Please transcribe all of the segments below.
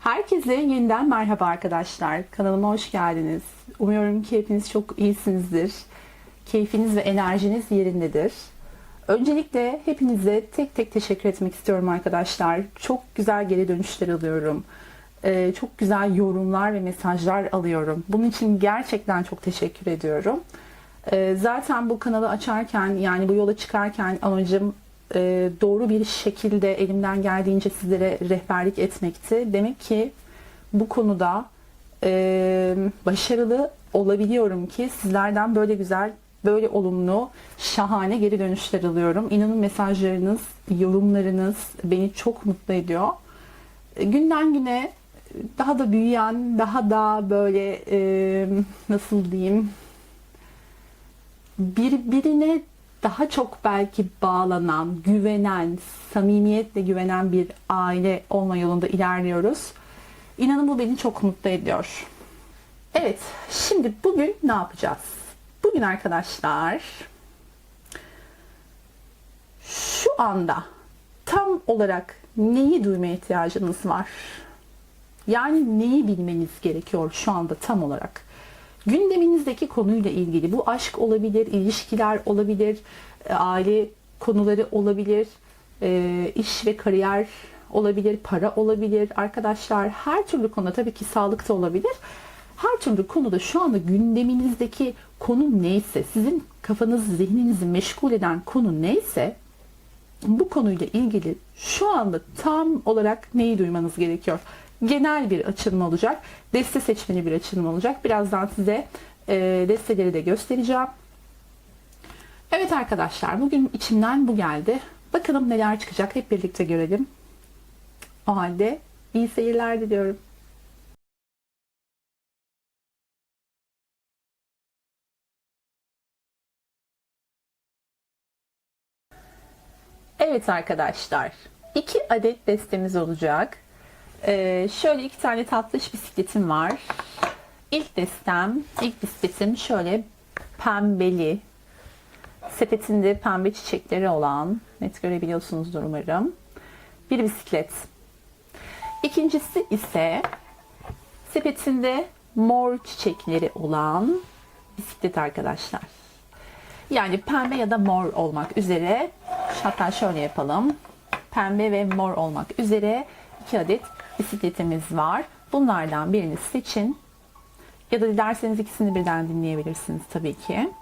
Herkese yeniden merhaba arkadaşlar. Kanalıma hoş geldiniz. Umuyorum ki hepiniz çok iyisinizdir. Keyfiniz ve enerjiniz yerindedir. Öncelikle hepinize tek tek teşekkür etmek istiyorum arkadaşlar. Çok güzel geri dönüşler alıyorum. Çok güzel yorumlar ve mesajlar alıyorum. Bunun için gerçekten çok teşekkür ediyorum. Zaten bu kanalı açarken, yani bu yola çıkarken amacım doğru bir şekilde elimden geldiğince sizlere rehberlik etmekti. Demek ki bu konuda başarılı olabiliyorum ki sizlerden böyle güzel, böyle olumlu, şahane geri dönüşler alıyorum. İnanın mesajlarınız, yorumlarınız beni çok mutlu ediyor. Günden güne daha da büyüyen, daha da böyle nasıl diyeyim, birbirine daha çok belki bağlanan, güvenen, samimiyetle güvenen bir aile olma yolunda ilerliyoruz. İnanın bu beni çok mutlu ediyor. Evet, şimdi bugün ne yapacağız? Bugün arkadaşlar şu anda tam olarak neyi duymaya ihtiyacınız var? Yani neyi bilmeniz gerekiyor şu anda tam olarak? Gündeminizdeki konuyla ilgili, bu aşk olabilir, ilişkiler olabilir, aile konuları olabilir, iş ve kariyer olabilir, para olabilir. Arkadaşlar her türlü konuda, tabii ki sağlık da olabilir. Her türlü konuda şu anda gündeminizdeki konu neyse, sizin kafanızı, zihninizi meşgul eden konu neyse, bu konuyla ilgili şu anda tam olarak neyi duymanız gerekiyor? Genel bir açılım olacak. Deste seçmeli bir açılım olacak. Birazdan size desteleri de göstereceğim. Evet arkadaşlar, bugün içimden bu geldi. Bakalım neler çıkacak, hep birlikte görelim. O halde iyi seyirler diliyorum. Evet arkadaşlar, 2 adet destemiz olacak. Şöyle 2 tane tatlış bisikletim var. İlk bisikletim şöyle pembeli, sepetinde pembe çiçekleri olan, net görebiliyorsunuzdur umarım, bir bisiklet. İkincisi ise sepetinde mor çiçekleri olan bisiklet arkadaşlar. Yani pembe ya da mor olmak üzere, hatta şöyle yapalım. Pembe ve mor olmak üzere 2 adet bisikletimiz var. Bunlardan birini seçin. Ya da dilerseniz ikisini birden dinleyebilirsiniz tabii ki.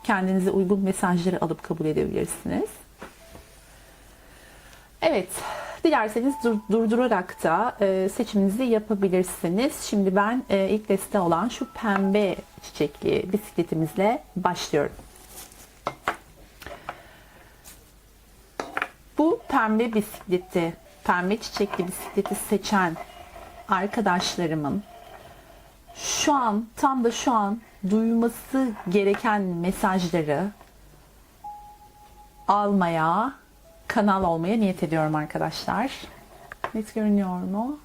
Kendinize uygun mesajları alıp kabul edebilirsiniz. Evet, dilerseniz durdurarak da seçiminizi yapabilirsiniz. Şimdi ben ilk deste olan şu pembe çiçekli bisikletimizle başlıyorum. Bu pembe bisikleti, pembe çiçekli bisikleti seçen arkadaşlarımın şu an, tam da şu an duyması gereken mesajları almaya, kanal olmaya niyet ediyorum arkadaşlar. Net görünüyor mu?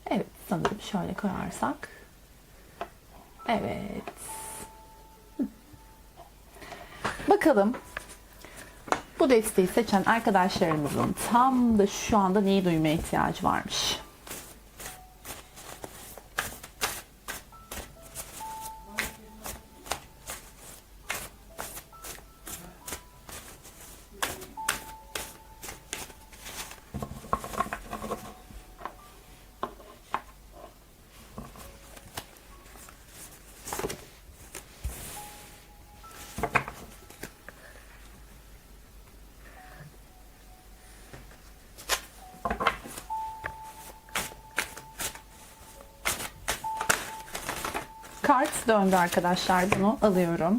Evet, sanırım şöyle koyarsak. Evet. Bakalım bu desteği seçen arkadaşlarımızın tam da şu anda neyi duymaya ihtiyacı varmış? Kart döndü arkadaşlar, bunu alıyorum.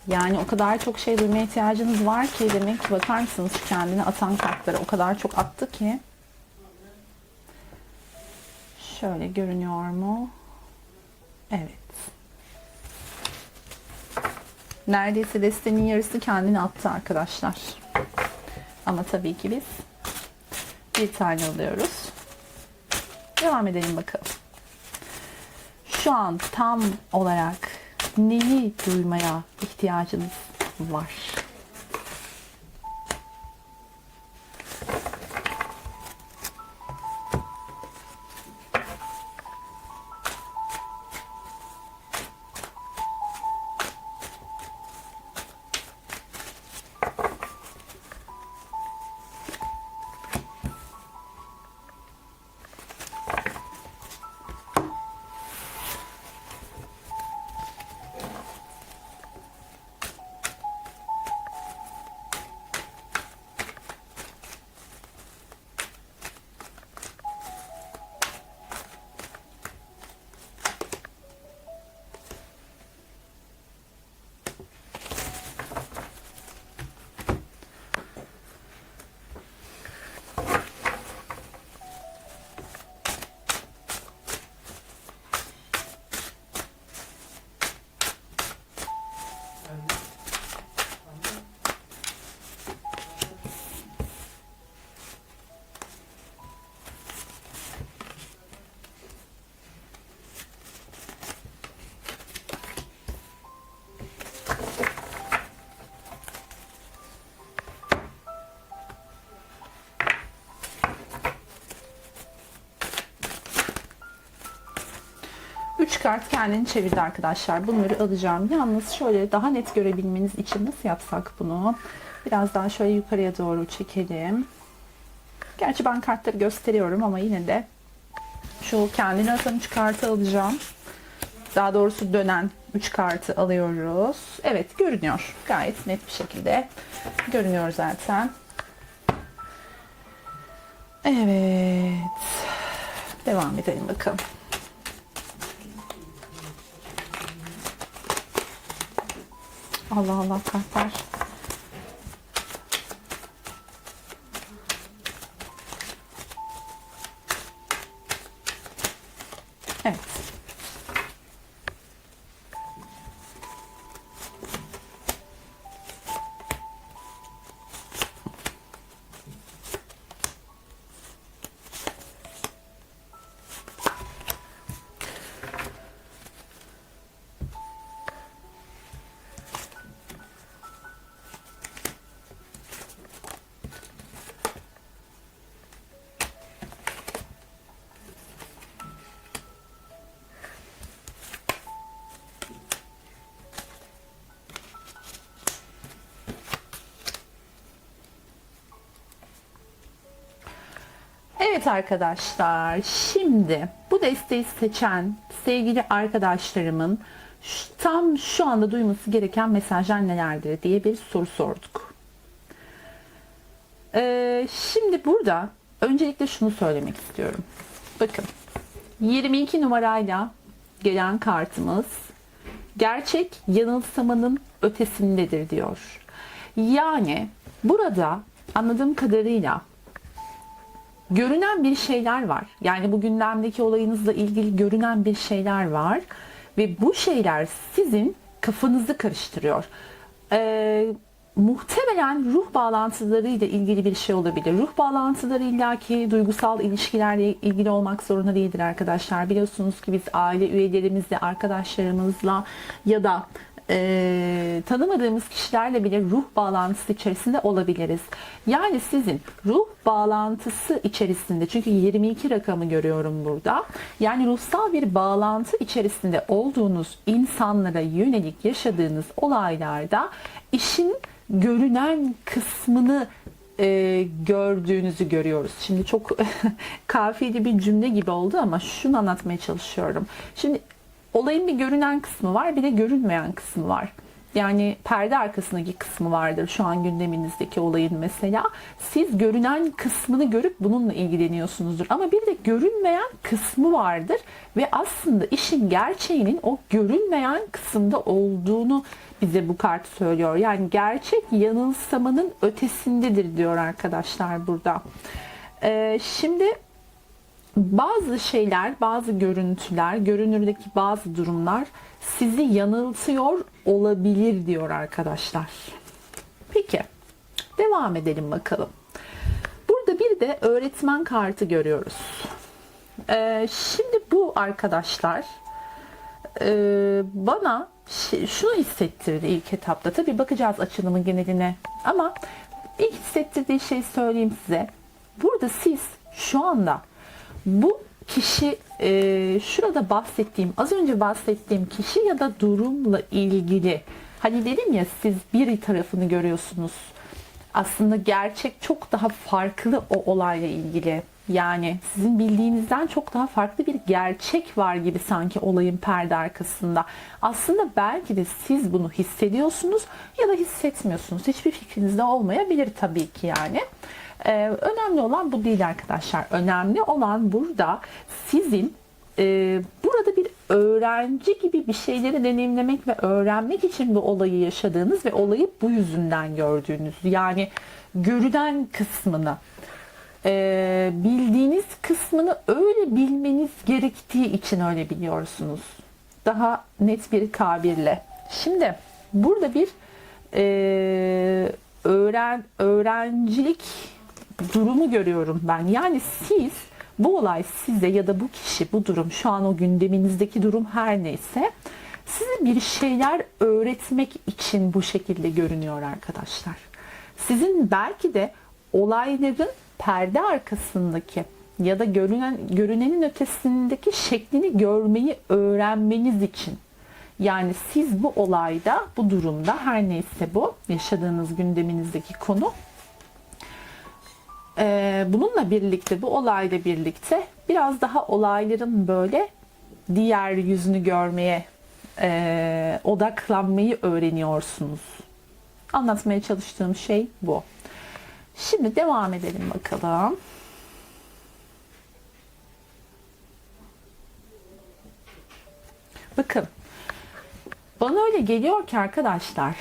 Yani o kadar çok şey duymaya ihtiyacınız var ki, demek ki bakar mısınız şu kendini atan kartlara, o kadar çok attı ki. Şöyle görünüyor mu? Evet. Neredeyse destenin yarısı kendini attı arkadaşlar. Ama tabii ki biz bir tane alıyoruz. Devam edelim bakalım. Şu an tam olarak neyi duymaya ihtiyacınız var? 3 kart kendini çevirdi arkadaşlar. Bunları alacağım. Yalnız şöyle daha net görebilmeniz için nasıl yapsak bunu? Biraz daha şöyle yukarıya doğru çekelim. Gerçi ben kartları gösteriyorum ama yine de şu kendini atan 3 kartı alacağım. Daha doğrusu dönen 3 kartı alıyoruz. Evet, görünüyor. Gayet net bir şekilde görünüyor zaten. Evet. Devam edelim bakalım. Allah Allah kartlar. Evet. Evet arkadaşlar, şimdi bu desteği seçen sevgili arkadaşlarımın tam şu anda duyması gereken mesajlar nelerdir diye bir soru sorduk. Şimdi burada öncelikle şunu söylemek istiyorum. Bakın, 22 numarayla gelen kartımız gerçek yanılsamanın ötesindedir diyor. Yani burada anladığım kadarıyla görünen bir şeyler var. Yani bu gündemdeki olayınızla ilgili görünen bir şeyler var. Ve bu şeyler sizin kafanızı karıştırıyor. Muhtemelen ruh bağlantılarıyla ilgili bir şey olabilir. Ruh bağlantıları illaki duygusal ilişkilerle ilgili olmak zorunda değildir arkadaşlar. Biliyorsunuz ki biz aile üyelerimizle, arkadaşlarımızla ya da tanımadığımız kişilerle bile ruh bağlantısı içerisinde olabiliriz. Yani sizin ruh bağlantısı içerisinde, çünkü 22 rakamı görüyorum burada. Yani ruhsal bir bağlantı içerisinde olduğunuz insanlara yönelik yaşadığınız olaylarda işin görünen kısmını gördüğünüzü görüyoruz. Şimdi çok kafiyeli bir cümle gibi oldu ama şunu anlatmaya çalışıyorum. Şimdi olayın bir görünen kısmı var, bir de görünmeyen kısmı var. Yani perde arkasındaki kısmı vardır şu an gündeminizdeki olayın mesela. Siz görünen kısmını görüp bununla ilgileniyorsunuzdur. Ama bir de görünmeyen kısmı vardır. Ve aslında işin gerçeğinin o görünmeyen kısımda olduğunu bize bu kart söylüyor. Yani gerçek yanılsamanın ötesindedir diyor arkadaşlar burada. Şimdi bazı şeyler, bazı görüntüler, görünürdeki bazı durumlar sizi yanıltıyor olabilir diyor arkadaşlar. Peki, devam edelim bakalım. Burada bir de öğretmen kartı görüyoruz. Şimdi bu arkadaşlar bana şunu hissettirdi ilk etapta. Tabii bakacağız açılımın geneline ama ilk hissettirdiği şeyi söyleyeyim size. Burada siz şu anda bu kişi şurada bahsettiğim, az önce bahsettiğim kişi ya da durumla ilgili, hani dedim ya, siz bir tarafını görüyorsunuz. Aslında gerçek çok daha farklı o olayla ilgili. Yani sizin bildiğinizden çok daha farklı bir gerçek var gibi sanki olayın perde arkasında. Aslında belki de siz bunu hissediyorsunuz ya da hissetmiyorsunuz. Hiçbir fikriniz de olmayabilir tabii ki yani. Önemli olan bu değil arkadaşlar. Önemli olan burada sizin burada bir öğrenci gibi bir şeyleri deneyimlemek ve öğrenmek için bu olayı yaşadığınız ve olayı bu yüzünden gördüğünüz, yani görünen kısmını, bildiğiniz kısmını öyle bilmeniz gerektiği için öyle biliyorsunuz. Daha net bir tabirle. Şimdi burada bir öğrencilik durumu görüyorum ben. Yani siz, bu olay size ya da bu kişi, bu durum, şu an o gündeminizdeki durum her neyse, size bir şeyler öğretmek için bu şekilde görünüyor arkadaşlar. Sizin belki de olayların perde arkasındaki, ya da görünenin ötesindeki şeklini görmeyi öğrenmeniz için. Yani siz bu olayda, bu durumda, her neyse bu yaşadığınız gündeminizdeki konu, bununla birlikte, bu olayla birlikte biraz daha olayların böyle diğer yüzünü görmeye odaklanmayı öğreniyorsunuz. Anlatmaya çalıştığım şey bu. Şimdi devam edelim bakalım. Bakın, bana öyle geliyor ki arkadaşlar,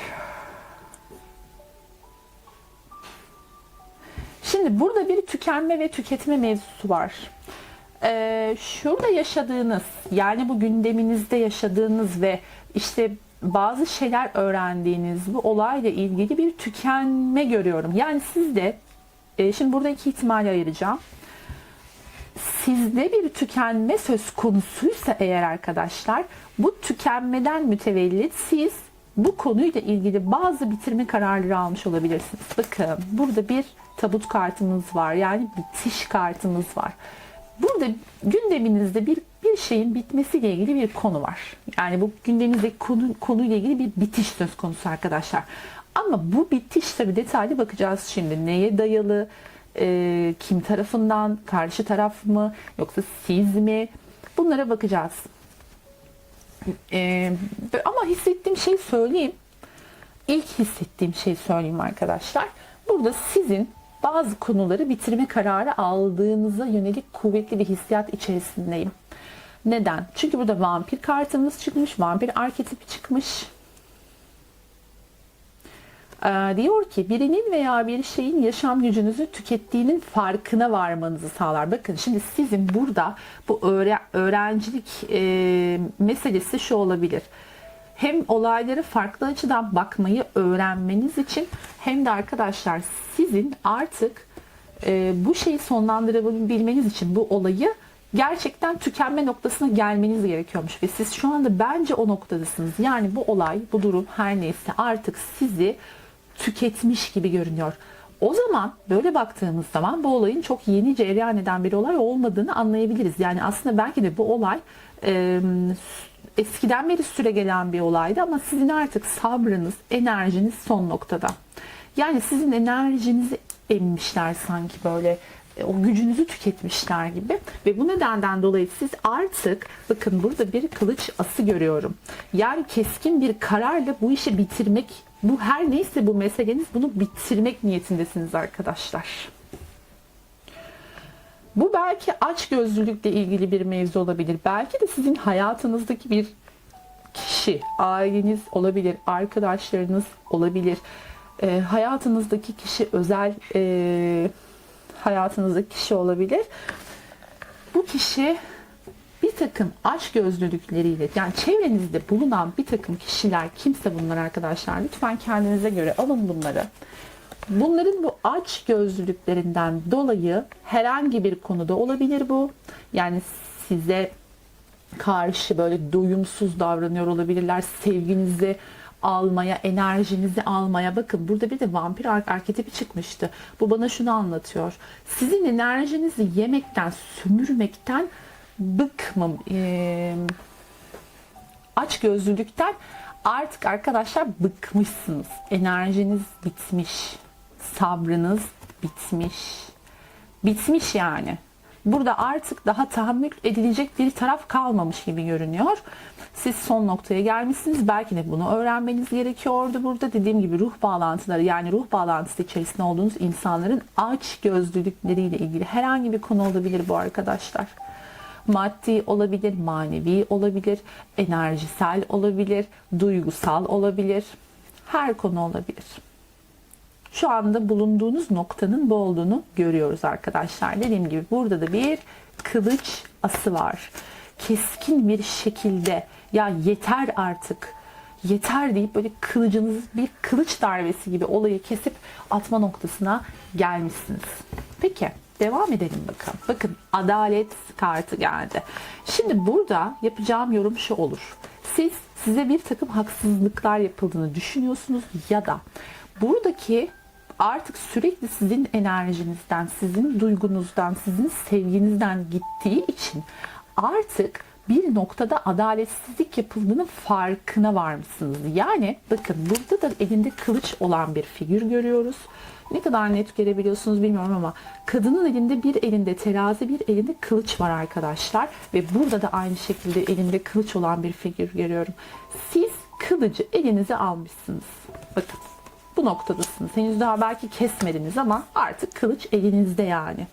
şimdi burada bir tükenme ve tüketme mevzusu var. Şurada yaşadığınız, yani bu gündeminizde yaşadığınız ve işte bazı şeyler öğrendiğiniz bu olayla ilgili bir tükenme görüyorum. Yani sizde, şimdi burada iki ihtimali ayıracağım. Sizde bir tükenme söz konusuysa eğer arkadaşlar, bu tükenmeden mütevellit siz bu konuyla ilgili bazı bitirme kararları almış olabilirsiniz. Bakın, burada bir tabut kartımız var. Yani bitiş kartımız var. Burada gündeminizde bir şeyin bitmesiyle ilgili bir konu var. Yani bu gündeminizdeki konuyla ilgili bir bitiş söz konusu arkadaşlar. Ama bu bitiş tabii detaylı bakacağız şimdi. Neye dayalı, kim tarafından, karşı taraf mı yoksa siz mi? Bunlara bakacağız. Ama hissettiğim şey söyleyeyim. İlk hissettiğim şey söyleyeyim arkadaşlar. Burada sizin bazı konuları bitirme kararı aldığınıza yönelik kuvvetli bir hissiyat içerisindeyim. Neden? Çünkü burada vampir kartımız çıkmış. Vampir arketipi çıkmış. Diyor ki birinin veya bir şeyin yaşam gücünüzü tükettiğinin farkına varmanızı sağlar. Bakın şimdi sizin burada bu öğrencilik meselesi şu olabilir. Hem olayları farklı açıdan bakmayı öğrenmeniz için hem de arkadaşlar sizin artık bu şeyi sonlandırabilmeniz için bu olayı gerçekten tükenme noktasına gelmeniz gerekiyormuş. Ve siz şu anda bence o noktadasınız. Yani bu olay, bu durum her neyse artık sizi tüketmiş gibi görünüyor. O zaman böyle baktığımız zaman bu olayın çok yeni cereyan eden bir olay olmadığını anlayabiliriz. Yani aslında belki de bu olay eskiden beri süregelen bir olaydı ama sizin artık sabrınız, enerjiniz son noktada. Yani sizin enerjinizi emmişler sanki böyle. O gücünüzü tüketmişler gibi ve bu nedenden dolayı siz artık bakın burada bir kılıç ası görüyorum. Yani keskin bir kararla bu işi bitirmek, bu her neyse bu meseleniz, bunu bitirmek niyetindesiniz arkadaşlar. Bu belki açgözlülükle ilgili bir mevzu olabilir. Belki de sizin hayatınızdaki bir kişi, aileniz olabilir, arkadaşlarınız olabilir. Hayatınızdaki kişi özel hayatınızdaki kişi olabilir. Bu kişi bir takım açgözlülükleriyle, yani çevrenizde bulunan bir takım kişiler, kimse bunlar arkadaşlar, lütfen kendinize göre alın bunları. Bunların bu açgözlülüklerinden dolayı herhangi bir konuda olabilir bu. Yani size karşı böyle doyumsuz davranıyor olabilirler. Sevginizi almaya, enerjinizi almaya. Bakın burada bir de vampir arketipi çıkmıştı. Bu bana şunu anlatıyor. Sizin enerjinizi yemekten, sömürmekten açgözlülükten artık arkadaşlar bıkmışsınız. Enerjiniz bitmiş. Sabrınız bitmiş. Bitmiş yani. Burada artık daha tahammül edilecek bir taraf kalmamış gibi görünüyor. Siz son noktaya gelmişsiniz. Belki de bunu öğrenmeniz gerekiyordu burada. Dediğim gibi ruh bağlantıları, yani ruh bağlantısı içerisinde olduğunuz insanların açgözlülükleriyle ilgili herhangi bir konu olabilir bu arkadaşlar. Maddi olabilir, manevi olabilir, enerjisel olabilir, duygusal olabilir. Her konu olabilir. Şu anda bulunduğunuz noktanın bu olduğunu görüyoruz arkadaşlar. Dediğim gibi burada da bir kılıç ası var. Keskin bir şekilde ya yeter artık, yeter deyip böyle kılıcınız bir kılıç darbesi gibi olayı kesip atma noktasına gelmişsiniz. Peki devam edelim bakalım. Bakın adalet kartı geldi. Şimdi burada yapacağım yorum şu olur. Size bir takım haksızlıklar yapıldığını düşünüyorsunuz ya da buradaki artık sürekli sizin enerjinizden, sizin duygunuzdan, sizin sevginizden gittiği için artık bir noktada adaletsizlik yapıldığının farkına varmışsınız. Yani bakın burada da elinde kılıç olan bir figür görüyoruz. Ne kadar net görebiliyorsunuz bilmiyorum ama kadının elinde bir elinde terazi, bir elinde kılıç var arkadaşlar. Ve burada da aynı şekilde elinde kılıç olan bir figür görüyorum. Siz kılıcı elinize almışsınız. Bakın bu noktadasınız. Henüz daha belki kesmediniz ama artık kılıç elinizde yani.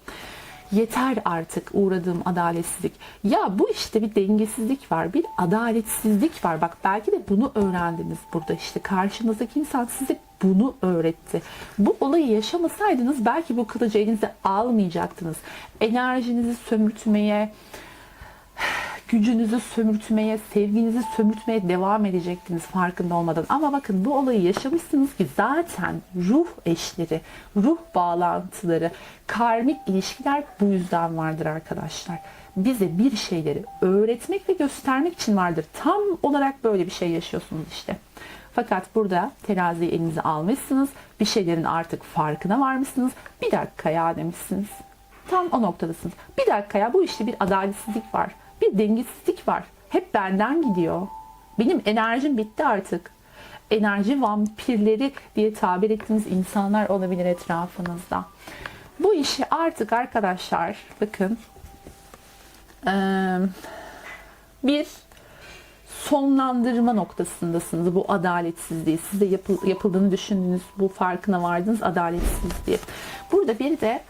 Yeter artık uğradığım adaletsizlik. Ya bu işte bir dengesizlik var, bir adaletsizlik var. Bak belki de bunu öğrendiniz burada işte. Karşınızdaki insan size bunu öğretti. Bu olayı yaşamasaydınız belki bu kılıcı elinize almayacaktınız. Enerjinizi sömürtmeye, gücünüzü sömürtmeye, sevginizi sömürtmeye devam edecektiniz farkında olmadan. Ama bakın bu olayı yaşamışsınız ki zaten ruh eşleri, ruh bağlantıları, karmik ilişkiler bu yüzden vardır arkadaşlar. Bize bir şeyleri öğretmek ve göstermek için vardır. Tam olarak böyle bir şey yaşıyorsunuz işte. Fakat burada teraziyi elinize almışsınız. Bir şeylerin artık farkına varmışsınız. Bir dakika ya demişsiniz. Tam o noktadasınız. Bir dakika ya bu işte bir adaletsizlik var. Bir dengesizlik var. Hep benden gidiyor. Benim enerjim bitti artık. Enerji vampirleri diye tabir ettiğiniz insanlar olabilir etrafınızda. Bu işi artık arkadaşlar bakın bir sonlandırma noktasındasınız bu adaletsizliği. Size yapıldığını düşündüğünüz bu farkına vardığınız adaletsizliği. Burada bir de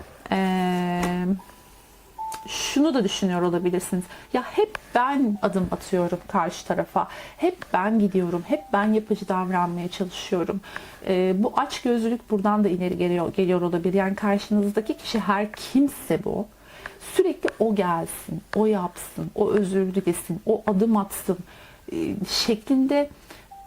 şunu da düşünüyor olabilirsiniz. Ya hep ben adım atıyorum karşı tarafa. Hep ben gidiyorum. Hep ben yapıcı davranmaya çalışıyorum. Bu açgözlülük buradan da ileri geliyor olabilir. Yani karşınızdaki kişi her kimse bu. Sürekli o gelsin, o yapsın, o özür dilesin, o adım atsın şeklinde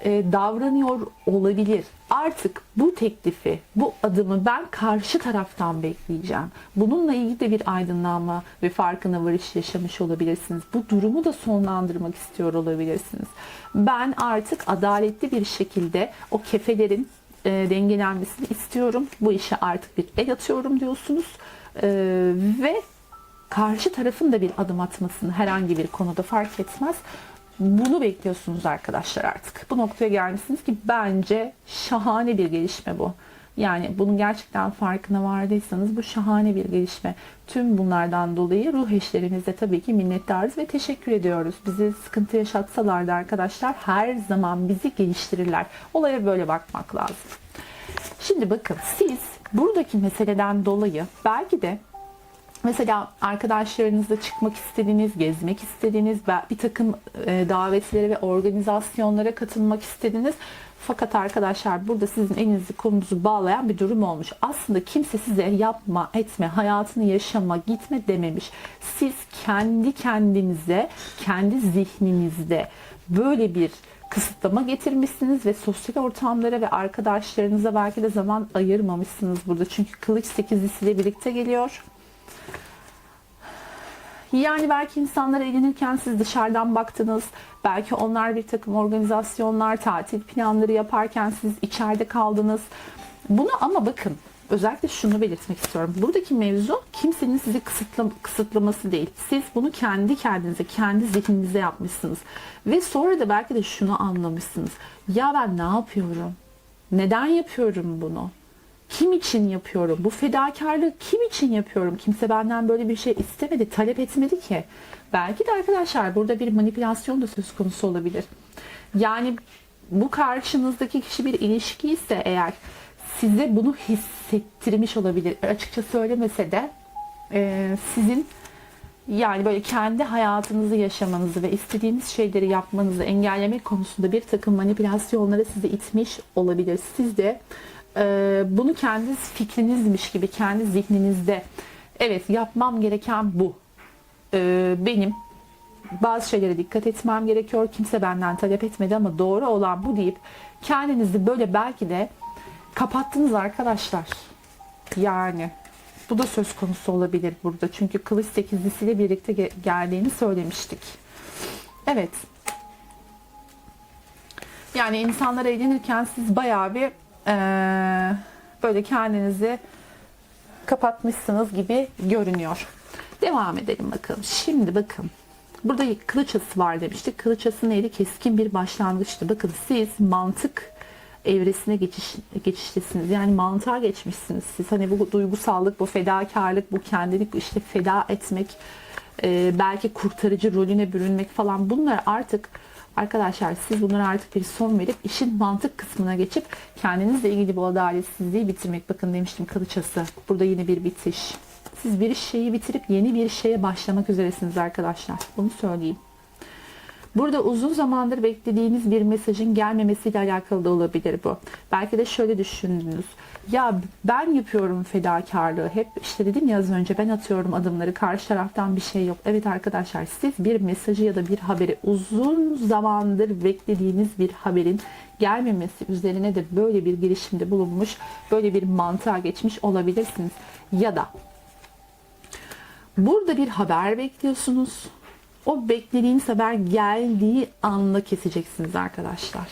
davranıyor olabilir. Artık bu teklifi, bu adımı ben karşı taraftan bekleyeceğim. Bununla ilgili de bir aydınlanma ve farkına varış yaşamış olabilirsiniz. Bu durumu da sonlandırmak istiyor olabilirsiniz. Ben artık adaletli bir şekilde o kefelerin dengelenmesini istiyorum. Bu işe artık bir el atıyorum diyorsunuz. Ve karşı tarafın da bir adım atmasını herhangi bir konuda fark etmez. Bunu bekliyorsunuz arkadaşlar artık. Bu noktaya gelmişsiniz ki bence şahane bir gelişme bu. Yani bunun gerçekten farkına vardıysanız bu şahane bir gelişme. Tüm bunlardan dolayı ruh eşlerimize tabii ki minnettarız ve teşekkür ediyoruz. Bizi sıkıntı yaşatsalar da arkadaşlar her zaman bizi geliştirirler. Olaya böyle bakmak lazım. Şimdi bakın siz buradaki meseleden dolayı belki de mesela arkadaşlarınızla çıkmak istediğiniz, gezmek istediğiniz, bir takım davetlere ve organizasyonlara katılmak istediğiniz. Fakat arkadaşlar burada sizin elinizi kolunuzu bağlayan bir durum olmuş. Aslında kimse size yapma, etme, hayatını yaşama, gitme dememiş. Siz kendi kendinize, kendi zihninizde böyle bir kısıtlama getirmişsiniz ve sosyal ortamlara ve arkadaşlarınıza belki de zaman ayırmamışsınız burada. Çünkü kılıç sekizlisiyle birlikte geliyor. Yani belki insanlar eğlenirken siz dışarıdan baktınız. Belki onlar bir takım organizasyonlar, tatil planları yaparken siz içeride kaldınız. Bunu ama bakın özellikle şunu belirtmek istiyorum. Buradaki mevzu kimsenin sizi kısıtlaması değil. Siz bunu kendi kendinize, kendi zihninize yapmışsınız. Ve sonra da belki de şunu anlamışsınız. Ya ben ne yapıyorum? Neden yapıyorum bunu? Kim için yapıyorum? Bu fedakarlığı kim için yapıyorum? Kimse benden böyle bir şey istemedi, talep etmedi ki. Belki de arkadaşlar burada bir manipülasyon da söz konusu olabilir. Yani bu karşınızdaki kişi bir ilişki ise eğer size bunu hissettirmiş olabilir. Açıkça söylemese de sizin yani böyle kendi hayatınızı yaşamanızı ve istediğiniz şeyleri yapmanızı engellemek konusunda bir takım manipülasyonlara sizi itmiş olabilir. Siz de bunu kendi fikrinizmiş gibi kendi zihninizde evet yapmam gereken bu. Benim bazı şeylere dikkat etmem gerekiyor. Kimse benden talep etmedi ama doğru olan bu deyip kendinizi böyle belki de kapattınız arkadaşlar. Yani bu da söz konusu olabilir burada. Çünkü kılıç sekizlisiyle birlikte geldiğini söylemiştik. Evet. Yani insanlar eğlenirken siz bayağı bir böyle kendinizi kapatmışsınız gibi görünüyor. Devam edelim bakalım. Şimdi bakın. Burada kılıç ası var demiştik. Kılıç ası neydi? Keskin bir başlangıçtı. Bakın siz mantık evresine geçiştesiniz. Yani mantığa geçmişsiniz siz. Hani bu duygusallık, bu fedakarlık, bu kendini işte feda etmek, belki kurtarıcı rolüne bürünmek falan, bunlar artık arkadaşlar, siz bunlara artık bir son verip işin mantık kısmına geçip kendinizle ilgili bu adaletsizliği bitirmek. Bakın demiştim, kılıç ası. Burada yine bir bitiş. Siz bir şeyi bitirip yeni bir şeye başlamak üzeresiniz arkadaşlar. Bunu söyleyeyim. Burada uzun zamandır beklediğiniz bir mesajın gelmemesiyle alakalı da olabilir bu. Belki de şöyle düşündünüz. Ya ben yapıyorum fedakarlığı. Hep işte dedim ya az önce, ben atıyorum adımları. Karşı taraftan bir şey yok. Evet arkadaşlar, siz bir mesajı ya da bir haberi, uzun zamandır beklediğiniz bir haberin gelmemesi üzerine de böyle bir girişimde bulunmuş, böyle bir mantığa geçmiş olabilirsiniz. Ya da burada bir haber bekliyorsunuz. O beklediğiniz haber geldiği anda keseceksiniz arkadaşlar.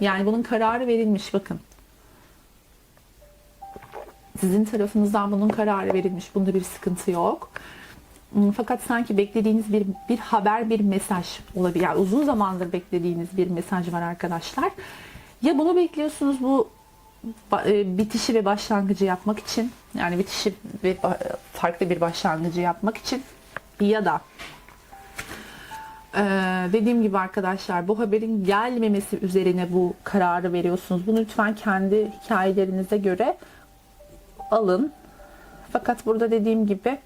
Yani bunun kararı verilmiş, bakın. Sizin tarafınızdan bunun kararı verilmiş. Bunda bir sıkıntı yok. Fakat sanki beklediğiniz bir haber, bir mesaj olabilir. Yani uzun zamandır beklediğiniz bir mesaj var arkadaşlar. Ya bunu bekliyorsunuz, bu bitişi ve başlangıcı yapmak için. Yani bitişi ve farklı bir başlangıcı yapmak için. Ya da dediğim gibi arkadaşlar, bu haberin gelmemesi üzerine bu kararı veriyorsunuz. Bunu lütfen kendi hikayelerinize göre alın. Fakat burada dediğim gibi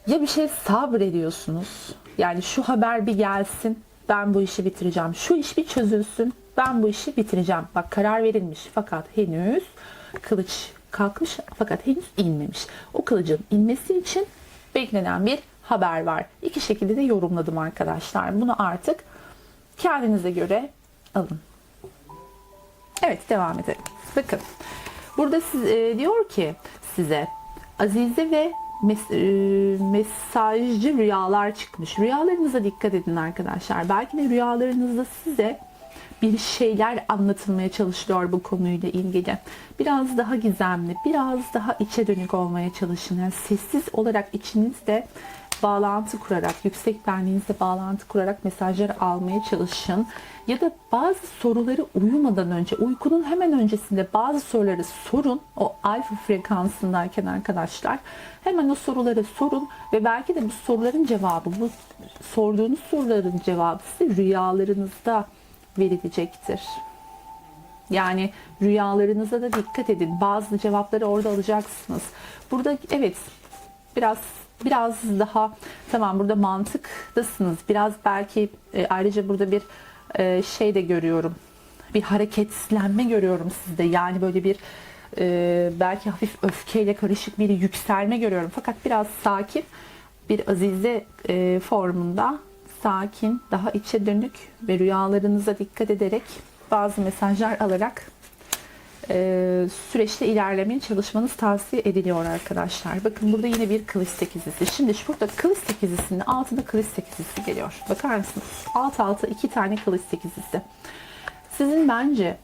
ya bir şey sabrediyorsunuz. Yani şu haber bir gelsin, ben bu işi bitireceğim. Şu iş bir çözülsün, ben bu işi bitireceğim. Bak, karar verilmiş fakat henüz kılıç kalkmış fakat henüz inmemiş. O kılıcın inmesi için beklenen bir haber var. İki şekilde de yorumladım arkadaşlar. Bunu artık kendinize göre alın. Evet, devam edelim. Bakın. Burada diyor ki size azize ve mesajcı rüyalar çıkmış. Rüyalarınıza dikkat edin arkadaşlar. Belki de rüyalarınızda size bir şeyler anlatılmaya çalışılıyor bu konuyla ilgili. Biraz daha gizemli, biraz daha içe dönük olmaya çalışın. Yani sessiz olarak içinizde bağlantı kurarak, yüksek benliğinizle bağlantı kurarak mesajları almaya çalışın. Ya da bazı soruları uyumadan önce, uykunun hemen öncesinde bazı soruları sorun. O alfa frekansındayken arkadaşlar, hemen o soruları sorun ve belki de bu soruların cevabı, bu sorduğunuz soruların cevabı size rüyalarınızda verilecektir. Yani rüyalarınıza da dikkat edin. Bazı cevapları orada alacaksınız. Burada evet, biraz daha tamam, burada mantıktasınız. Biraz belki ayrıca burada bir şey de görüyorum. Bir hareketlenme görüyorum sizde. Yani böyle bir belki hafif öfkeyle karışık bir yükselme görüyorum. Fakat biraz sakin, bir azize formunda, sakin, daha içe dönük ve rüyalarınıza dikkat ederek bazı mesajlar alarak süreçte ilerlemeye çalışmanız tavsiye ediliyor arkadaşlar. Bakın burada yine bir kılıç sekizlisi. Şimdi şurada kılıç sekizlisinin altında kılıç sekizlisi geliyor. Bakar mısınız? Alt alta iki tane kılıç sekizlisi. Sizin bence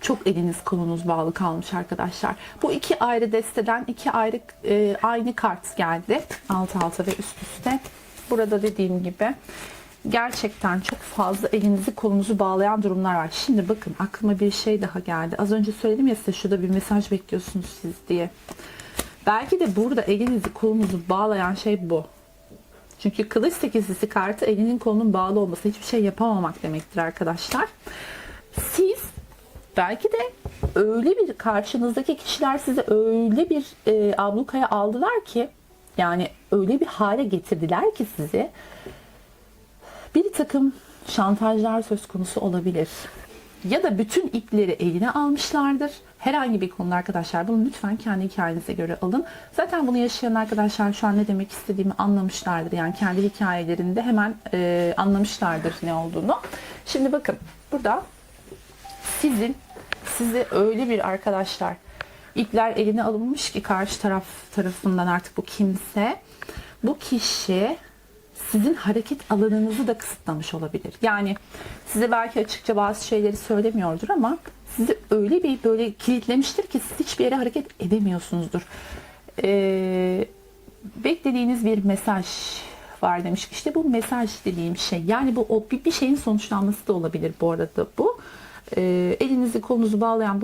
çok eliniz kolunuz bağlı kalmış arkadaşlar. Bu iki ayrı desteden iki ayrı aynı kart geldi. Alt alta ve üst üste. Burada dediğim gibi gerçekten çok fazla elinizi kolunuzu bağlayan durumlar var. Şimdi bakın, aklıma bir şey daha geldi. Az önce söyledim ya size, şurada bir mesaj bekliyorsunuz siz diye. Belki de burada elinizi kolunuzu bağlayan şey bu. Çünkü kılıç sekizlisi kartı elinin kolunun bağlı olması, hiçbir şey yapamamak demektir arkadaşlar. Siz belki de öyle bir, karşınızdaki kişiler size öyle bir ablukaya aldılar ki, yani öyle bir hale getirdiler ki sizi, bir takım şantajlar söz konusu olabilir. Ya da bütün ipleri eline almışlardır. Herhangi bir konuda arkadaşlar, bunu lütfen kendi hikayenize göre alın. Zaten bunu yaşayan arkadaşlar şu an ne demek istediğimi anlamışlardır. Yani kendi hikayelerinde hemen anlamışlardır ne olduğunu. Şimdi bakın, burada size öyle bir arkadaşlar ipler eline alınmış ki karşı taraf tarafından, artık bu kimse, bu kişi sizin hareket alanınızı da kısıtlamış olabilir. Yani size belki açıkça bazı şeyleri söylemiyordur ama sizi öyle bir böyle kilitlemiştir ki siz hiçbir yere hareket edemiyorsunuzdur. Beklediğiniz bir mesaj var demiş. İşte bu mesaj dediğim şey. Yani bu bir şeyin sonuçlanması da olabilir bu arada bu. Elinizi kolunuzu bağlayan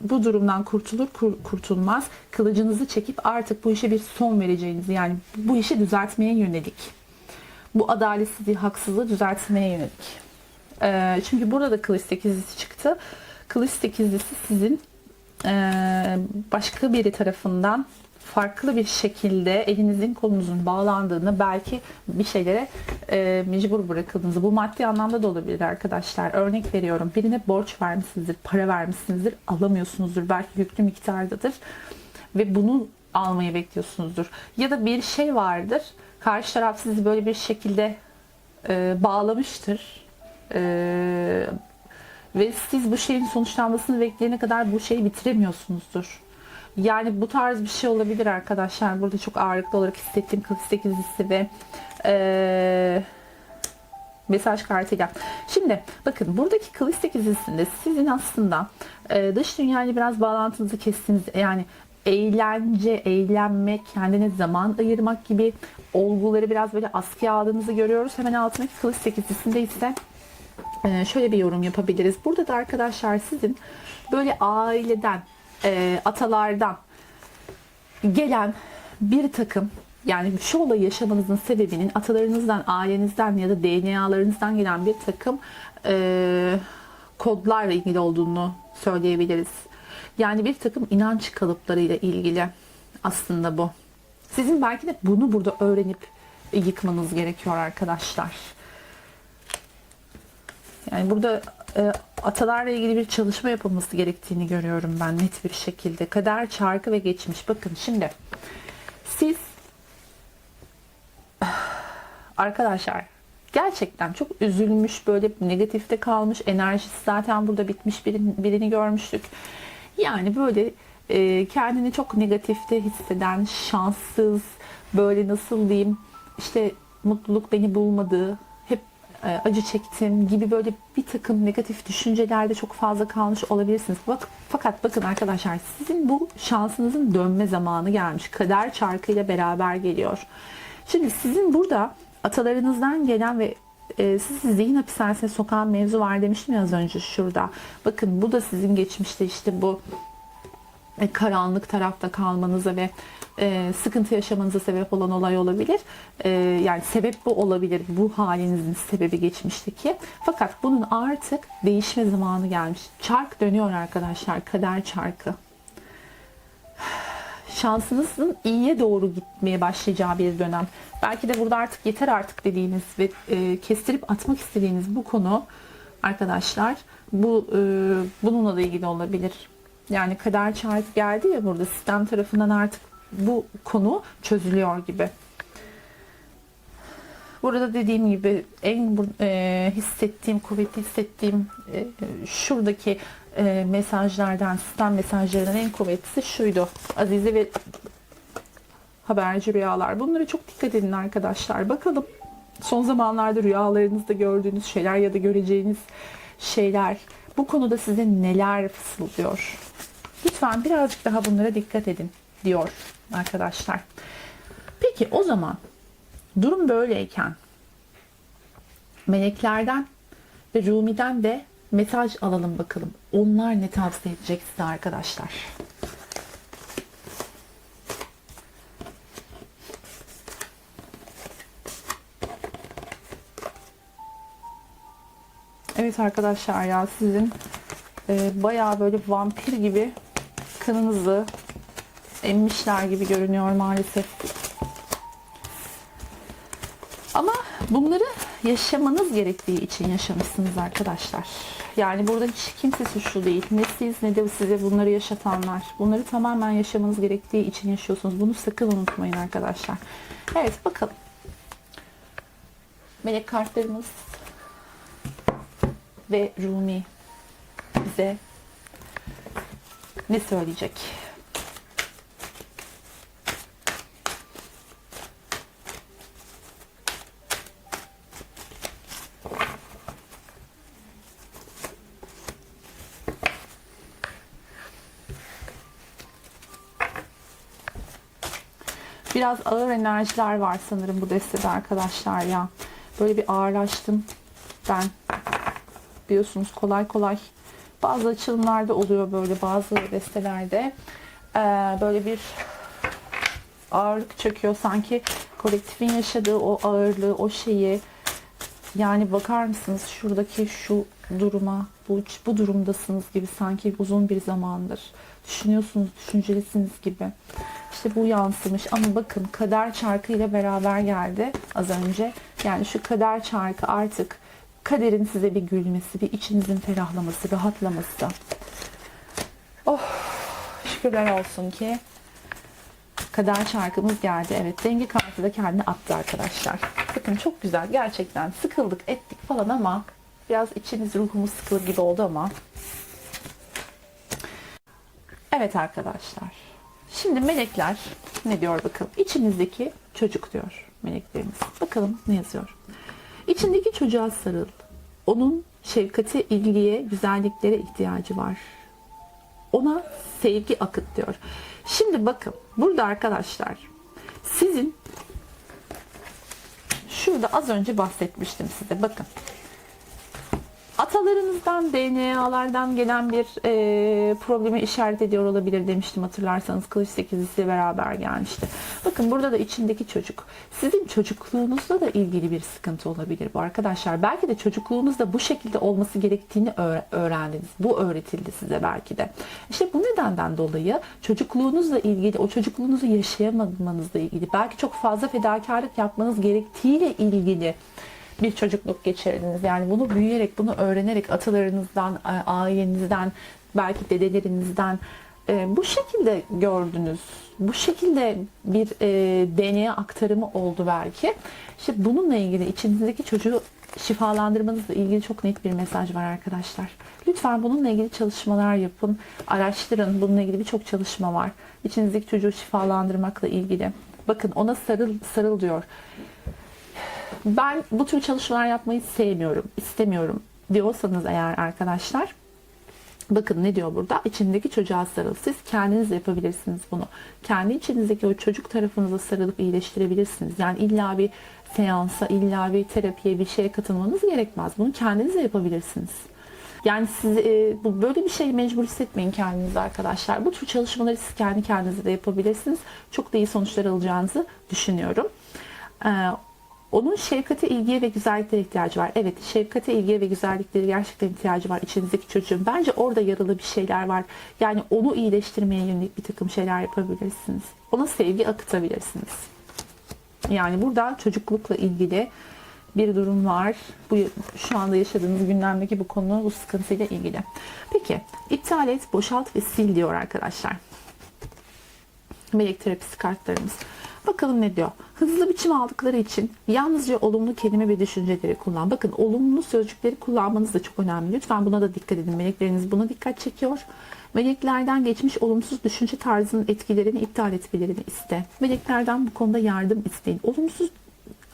bu durumdan kurtulur kurtulmaz kılıcınızı çekip artık bu işe bir son vereceğinizi, yani bu işi düzeltmeye yönelik, bu adaletsizliği, haksızlığı düzeltmeye yönelik. Çünkü burada da kılıç sekizlisi çıktı. Kılıç sekizlisi sizin başka biri tarafından farklı bir şekilde elinizin kolunuzun bağlandığını, belki bir şeylere mecbur bırakıldığınızı, bu maddi anlamda da olabilir arkadaşlar. Örnek veriyorum, birine borç vermişsinizdir, para vermişsinizdir, alamıyorsunuzdur, belki yüklü miktardadır ve bunu almayı bekliyorsunuzdur. Ya da bir şey vardır, karşı taraf sizi böyle bir şekilde bağlamıştır ve siz bu şeyin sonuçlanmasını bekleyene kadar bu şeyi bitiremiyorsunuzdur. Yani bu tarz bir şey olabilir arkadaşlar. Burada çok ağırlıklı olarak hissettiğim kılıç sekizlisi ve mesaj kartıyla. Şimdi bakın, buradaki kılıç sekizlisinde sizin aslında dış dünyayla biraz bağlantınızı kestiğiniz, yani eğlence, eğlenmek, kendine zaman ayırmak gibi olguları biraz böyle askıya aldığınızı görüyoruz. Hemen altındaki kılıç sekizlisinde ise şöyle bir yorum yapabiliriz. Burada da arkadaşlar sizin böyle aileden, atalardan gelen bir takım, yani şu olayı yaşamanızın sebebinin atalarınızdan, ailenizden ya da DNA'larınızdan gelen bir takım kodlarla ilgili olduğunu söyleyebiliriz. Yani bir takım inanç kalıplarıyla ilgili aslında bu. Sizin belki de bunu burada öğrenip yıkmanız gerekiyor arkadaşlar. Yani burada atalarla ilgili bir çalışma yapılması gerektiğini görüyorum ben net bir şekilde. Kader, çarkı ve geçmiş. Bakın şimdi siz arkadaşlar gerçekten çok üzülmüş, böyle negatifte kalmış, enerjisi zaten burada bitmiş birini görmüştük. Yani böyle kendini çok negatifte hisseden, şanssız, böyle nasıl diyeyim, işte mutluluk beni bulmadı, hep acı çektim gibi böyle bir takım negatif düşüncelerde çok fazla kalmış olabilirsiniz. Fakat bakın arkadaşlar, sizin bu şansınızın dönme zamanı gelmiş. Kader çarkıyla beraber geliyor. Şimdi sizin burada atalarınızdan gelen ve sizi zihin hapishanesine sokan mevzu var demiştim ya az önce şurada. Bakın bu da sizin geçmişte işte bu karanlık tarafta kalmanıza ve sıkıntı yaşamanıza sebep olan olay olabilir. Yani sebep bu olabilir. Bu halinizin sebebi geçmişteki. Fakat bunun artık değişme zamanı gelmiş. Çark dönüyor arkadaşlar. Kader çarkı. Şansınızın iyiye doğru gitmeye başlayacağı bir dönem. Belki de burada artık yeter artık dediğiniz ve kestirip atmak istediğiniz bu konu arkadaşlar, bununla da ilgili olabilir. Yani kader çarkı geldi ya burada, sistem tarafından artık bu konu çözülüyor gibi. Burada dediğim gibi en hissettiğim, kuvvetli hissettiğim şuradaki mesajlardan, sistem mesajlarından en kuvvetlisi şuydu. Azize ve haberci rüyalar. Bunlara çok dikkat edin arkadaşlar. Bakalım son zamanlarda rüyalarınızda gördüğünüz şeyler ya da göreceğiniz şeyler bu konuda size neler fısıldıyor. Lütfen birazcık daha bunlara dikkat edin diyor arkadaşlar. Peki o zaman durum böyleyken meleklerden ve Rumi'den de mesaj alalım bakalım. Onlar ne tavsiye edecek size arkadaşlar? Evet arkadaşlar, ya sizin bayağı böyle vampir gibi kanınızı emmişler gibi görünüyor maalesef. Ama bunları yaşamanız gerektiği için yaşamışsınız arkadaşlar. Yani burada hiç kimse suçlu değil. Ne siz ne de size bunları yaşatanlar. Bunları tamamen yaşamanız gerektiği için yaşıyorsunuz. Bunu sakın unutmayın arkadaşlar. Evet, bakalım. Melek kartlarımız ve Rumi bize ne söyleyecek? Biraz ağır enerjiler var sanırım bu destede arkadaşlar ya. Böyle bir ağırlaştım ben. Biliyorsunuz kolay kolay bazı açılımlarda oluyor böyle, bazı destelerde. Böyle bir ağırlık çöküyor. Sanki kolektifin yaşadığı o ağırlığı, o şeyi. Yani bakar mısınız şuradaki şu duruma, bu durumdasınız gibi, sanki uzun bir zamandır düşünüyorsunuz, düşüncelisiniz gibi. İşte bu yansımış ama bakın kader çarkı ile beraber geldi az önce. Yani şu kader çarkı artık kaderin size bir gülmesi, bir içinizin ferahlaması, rahatlaması. Oh, şükürler olsun ki kader çarkımız geldi. Evet, denge kartı da kendini attı arkadaşlar. Bakın çok güzel. Gerçekten sıkıldık ettik falan ama biraz içimiz, ruhumuz sıkılır gibi oldu ama. Evet arkadaşlar. Şimdi melekler ne diyor bakalım. İçimizdeki çocuk diyor meleklerimiz. Bakalım ne yazıyor. İçindeki çocuğa sarıl. Onun şefkate, ilgiye, güzelliklere ihtiyacı var. Ona sevgi akıt diyor. Şimdi bakın burada arkadaşlar, sizin şurada az önce bahsetmiştim size, bakın. Atalarınızdan, DNA'lardan gelen bir probleme işaret ediyor olabilir demiştim, hatırlarsanız Kılıç 8'lisiyle beraber gelmişti. Bakın burada da içindeki çocuk. Sizin çocukluğunuzla da ilgili bir sıkıntı olabilir bu arkadaşlar. Belki de çocukluğunuzda bu şekilde olması gerektiğini öğrendiniz. Bu öğretildi size belki de. İşte bu nedenden dolayı çocukluğunuzla ilgili, o çocukluğunuzu yaşayamadığınızla ilgili, belki çok fazla fedakarlık yapmanız gerektiğiyle ilgili bir çocukluk geçirdiniz. Yani bunu büyüyerek, bunu öğrenerek atalarınızdan, ailenizden, belki dedelerinizden bu şekilde gördünüz. Bu şekilde bir DNA aktarımı oldu belki. İşte bununla ilgili içinizdeki çocuğu şifalandırmanızla ilgili çok net bir mesaj var arkadaşlar. Lütfen bununla ilgili çalışmalar yapın, araştırın. Bununla ilgili birçok çalışma var. İçinizdeki çocuğu şifalandırmakla ilgili. Bakın ona sarıl, sarıl diyor. Ben bu tür çalışmalar yapmayı sevmiyorum, istemiyorum diyorsanız eğer arkadaşlar, bakın ne diyor burada? İçindeki çocuğa sarıl. Siz kendiniz yapabilirsiniz bunu. Kendi içinizdeki o çocuk tarafınıza sarılıp iyileştirebilirsiniz. Yani illa bir seansa, illa bir terapiye, bir şeye katılmanız gerekmez. Bunu kendiniz de yapabilirsiniz. Yani siz böyle bir şey mecbur hissetmeyin kendinizi arkadaşlar. Bu tür çalışmaları siz kendi kendinize de yapabilirsiniz. Çok da iyi sonuçlar alacağınızı düşünüyorum. Onun şefkate, ilgiye ve güzelliklere ihtiyacı var. Evet, şefkate, ilgiye ve güzelliklere gerçekten ihtiyacı var içinizdeki çocuğun. Bence orada yaralı bir şeyler var. Yani onu iyileştirmeye yönelik bir takım şeyler yapabilirsiniz. Ona sevgi akıtabilirsiniz. Yani burada çocuklukla ilgili bir durum var. Bu şu anda yaşadığınız gündemdeki bu konu, bu sıkıntıyla ilgili. Peki, iptal et, boşalt ve sil diyor arkadaşlar. Melek terapisi kartlarımız. Bakalım ne diyor? Hızlı biçim aldıkları için yalnızca olumlu kelime ve düşünceleri kullan. Bakın olumlu sözcükleri kullanmanız da çok önemli. Lütfen buna da dikkat edin. Melekleriniz buna dikkat çekiyor. Meleklerden geçmiş olumsuz düşünce tarzının etkilerini iptal etmelerini iste. Meleklerden bu konuda yardım isteyin.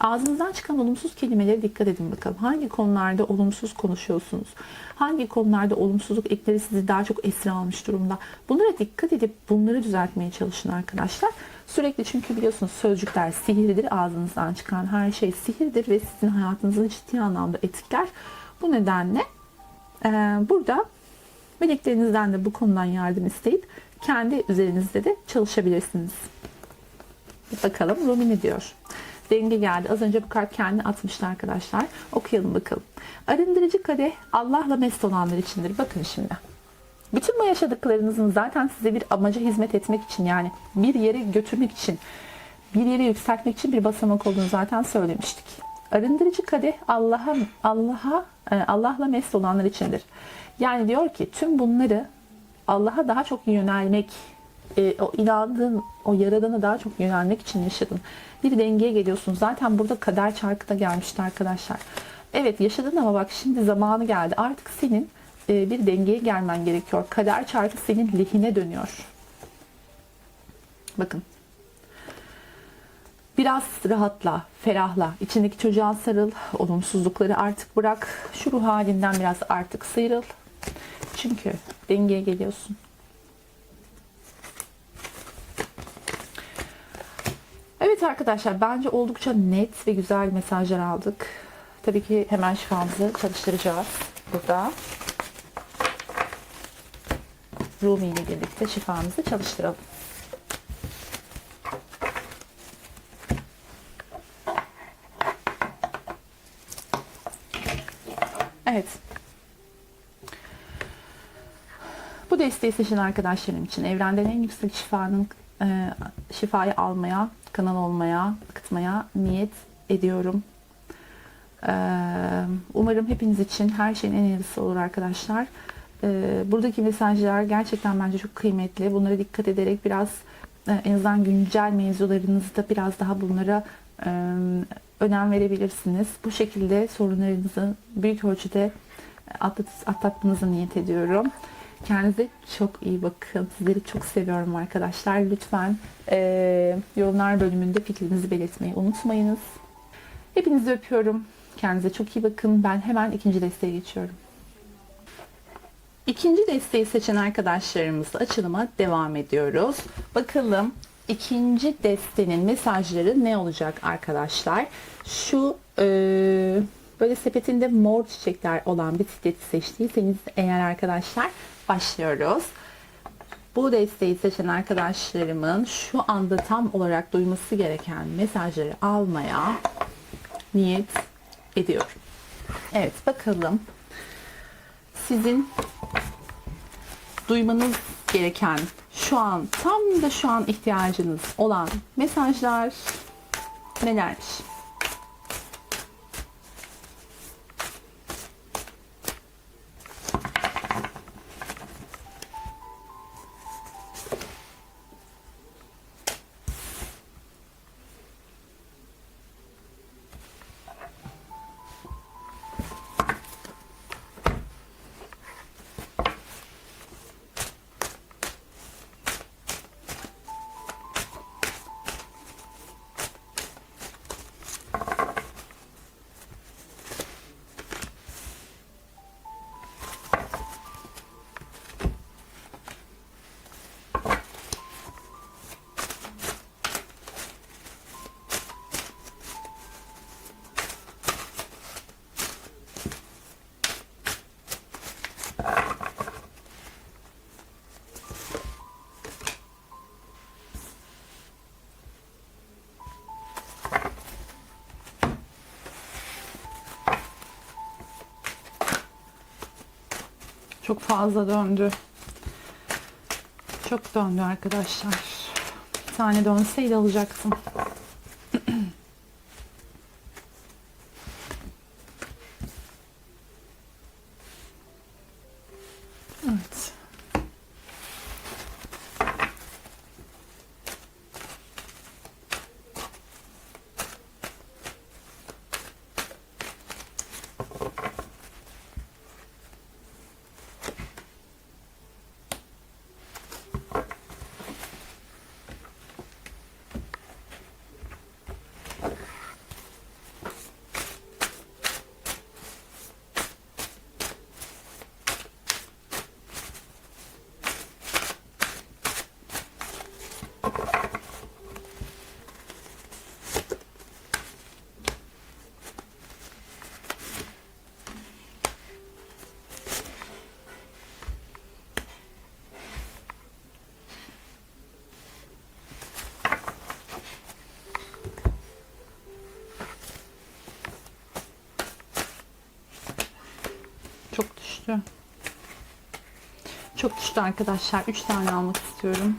Ağzınızdan çıkan olumsuz kelimelere dikkat edin bakalım. Hangi konularda olumsuz konuşuyorsunuz? Hangi konularda olumsuzluk ekleri sizi daha çok esir almış durumda? Bunlara dikkat edip bunları düzeltmeye çalışın arkadaşlar. Sürekli, çünkü biliyorsunuz sözcükler sihirdir. Ağzınızdan çıkan her şey sihirdir ve sizin hayatınızı ciddi anlamda etkiler. Bu nedenle burada meleklerinizden de bu konudan yardım isteyip kendi üzerinizde de çalışabilirsiniz. Bakalım Rumi ne diyor? Denge geldi. Az önce bu kart kendini atmıştı arkadaşlar. Okuyalım bakalım. Arındırıcı kadeh Allah'la mest olanlar içindir. Bakın şimdi. Bütün bu yaşadıklarınızın zaten size bir amaca hizmet etmek için, yani bir yere götürmek için, bir yere yükseltmek için bir basamak olduğunu zaten söylemiştik. Arındırıcı kadeh Allah'la mest olanlar içindir. Yani diyor ki tüm bunları Allah'a daha çok yönelmek, o inandığın, o yaradana daha çok yönelmek için yaşadın. Bir dengeye geliyorsun. Zaten burada kader çarkı da gelmişti arkadaşlar. Evet yaşadın ama bak şimdi zamanı geldi. Artık senin bir dengeye gelmen gerekiyor. Kader çarkı senin lehine dönüyor. Bakın. Biraz rahatla, ferahla. İçindeki çocuğa sarıl. Olumsuzlukları artık bırak. Şu ruh halinden biraz artık sıyrıl. Çünkü dengeye geliyorsun. Evet arkadaşlar, bence oldukça net ve güzel mesajlar aldık. Tabii ki hemen şifamızı çalıştıracağız burada. Rumi ile birlikte şifamızı çalıştıralım. Evet. Bu desteği seçen arkadaşlarım için evrenden en yüksek şifayı almaya, kanal olmaya, akıtmaya niyet ediyorum. Umarım hepiniz için her şeyin en iyisi olur arkadaşlar. Buradaki mesajlar gerçekten bence çok kıymetli. Bunlara dikkat ederek biraz en azından güncel mevzularınızda biraz daha bunlara önem verebilirsiniz. Bu şekilde sorunlarınızı büyük ölçüde atlatmanızı niyet ediyorum. Kendinize çok iyi bakın. Sizleri çok seviyorum arkadaşlar. Lütfen yorumlar bölümünde fikrinizi belirtmeyi unutmayınız. Hepinizi öpüyorum. Kendinize çok iyi bakın. Ben hemen ikinci desteğe geçiyorum. İkinci desteği seçen arkadaşlarımızla açılıma devam ediyoruz. Bakalım ikinci destenin mesajları ne olacak arkadaşlar? Şu böyle sepetinde mor çiçekler olan bisikleti seçtiyseniz eğer arkadaşlar, başlıyoruz. Bu desteği seçen arkadaşlarımın şu anda tam olarak duyması gereken mesajları almaya niyet ediyorum. Evet, bakalım sizin duymanız gereken, şu an ihtiyacınız olan mesajlar nelermiş? Çok fazla döndü. Çok döndü arkadaşlar. Bir tane dönseydi alacaktım. Evet. Çok düştü. Çok düştü arkadaşlar. 3 tane almak istiyorum.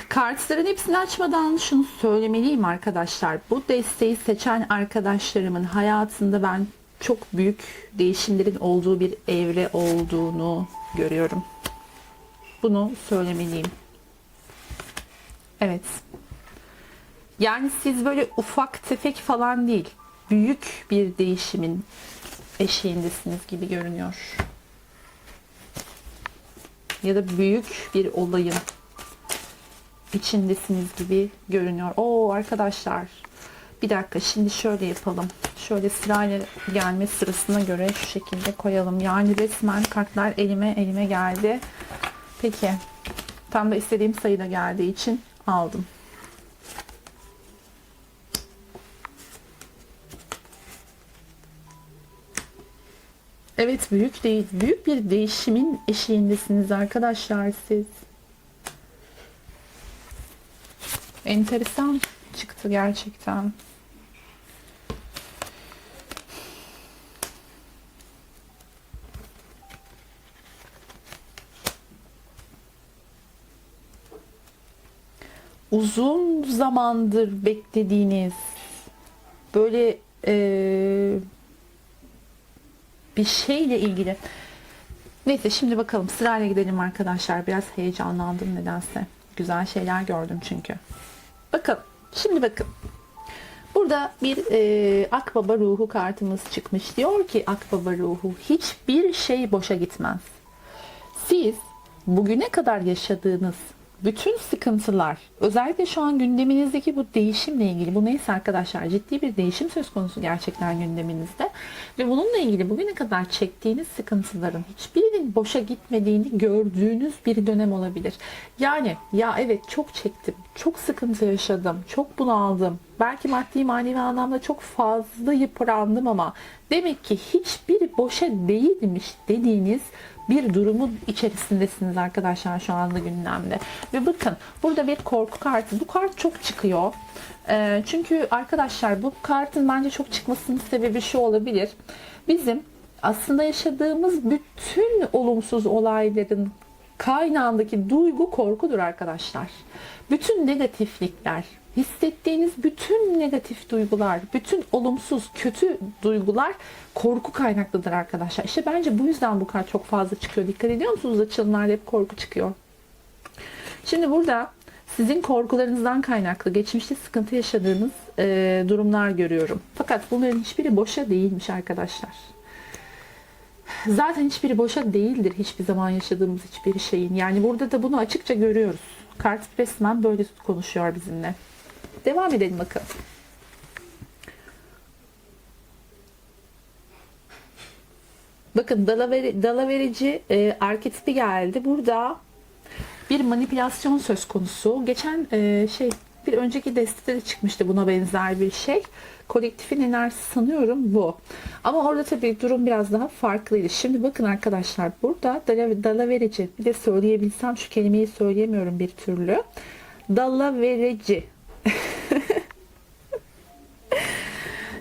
Kartların hepsini açmadan şunu söylemeliyim arkadaşlar. Bu desteği seçen arkadaşlarımın hayatında ben çok büyük değişimlerin olduğu bir evre olduğunu görüyorum. Bunu söylemeliyim. Evet. Yani siz böyle ufak tefek falan değil, büyük bir değişimin eşiğindesiniz gibi görünüyor. Ya da büyük bir olayın içindesiniz gibi görünüyor. Oo arkadaşlar, Bir dakika, şimdi şöyle yapalım. Şöyle sırayla gelme sırasına göre şu şekilde koyalım. Yani resmen kartlar elime geldi. Peki. Tam da istediğim sayıda geldiği için aldım. Evet, büyük bir değişimin eşiğindesiniz arkadaşlar siz. Enteresan çıktı gerçekten. Uzun zamandır beklediğiniz böyle bir şeyle ilgili. Neyse, şimdi bakalım, sırayla gidelim arkadaşlar. Biraz heyecanlandım nedense. Güzel şeyler gördüm çünkü. Bakın, şimdi bakın. Burada bir Akbaba ruhu kartımız çıkmış. Diyor ki Akbaba ruhu, hiçbir şey boşa gitmez. Siz bugüne kadar yaşadığınız bütün sıkıntılar, özellikle şu an gündeminizdeki bu değişimle ilgili, bu neyse arkadaşlar, ciddi bir değişim söz konusu gerçekten gündeminizde ve bununla ilgili bugüne kadar çektiğiniz sıkıntıların hiçbirinin boşa gitmediğini gördüğünüz bir dönem olabilir. Yani ya evet, çok çektim, çok sıkıntı yaşadım, çok bunaldım, belki maddi manevi anlamda çok fazla yıprandım ama demek ki hiçbiri boşa değilmiş dediğiniz bir durumun içerisindesiniz arkadaşlar şu anda gündemde. Ve bakın, burada bir korku kartı. Bu kart çok çıkıyor. Çünkü arkadaşlar, bu kartın bence çok çıkmasının sebebi şu olabilir. Bizim aslında yaşadığımız bütün olumsuz olayların kaynağındaki duygu korkudur arkadaşlar. Bütün negatiflikler, hissettiğiniz bütün negatif duygular, bütün olumsuz, kötü duygular korku kaynaklıdır arkadaşlar. İşte bence bu yüzden bu kart çok fazla çıkıyor. Dikkat ediyor musunuz? Açılımlarda hep korku çıkıyor. Şimdi burada sizin korkularınızdan kaynaklı geçmişte sıkıntı yaşadığınız durumlar görüyorum. Fakat bunların hiçbiri boşa değilmiş arkadaşlar. Zaten hiçbiri boşa değildir hiçbir zaman yaşadığımız hiçbir şeyin. Yani burada da bunu açıkça görüyoruz. Kart resmen böyle konuşuyor bizimle. Devam edelim bakalım. Bakın, dalaverici arketipi geldi. Burada bir manipülasyon söz konusu. Geçen bir önceki destede de çıkmıştı buna benzer bir şey. Kolektifin enerjisi sanıyorum bu. Ama orada tabii durum biraz daha farklıydı. Şimdi bakın arkadaşlar, burada dalaverici, bir de söyleyebilsem şu kelimeyi söyleyemiyorum bir türlü. Dalaverici.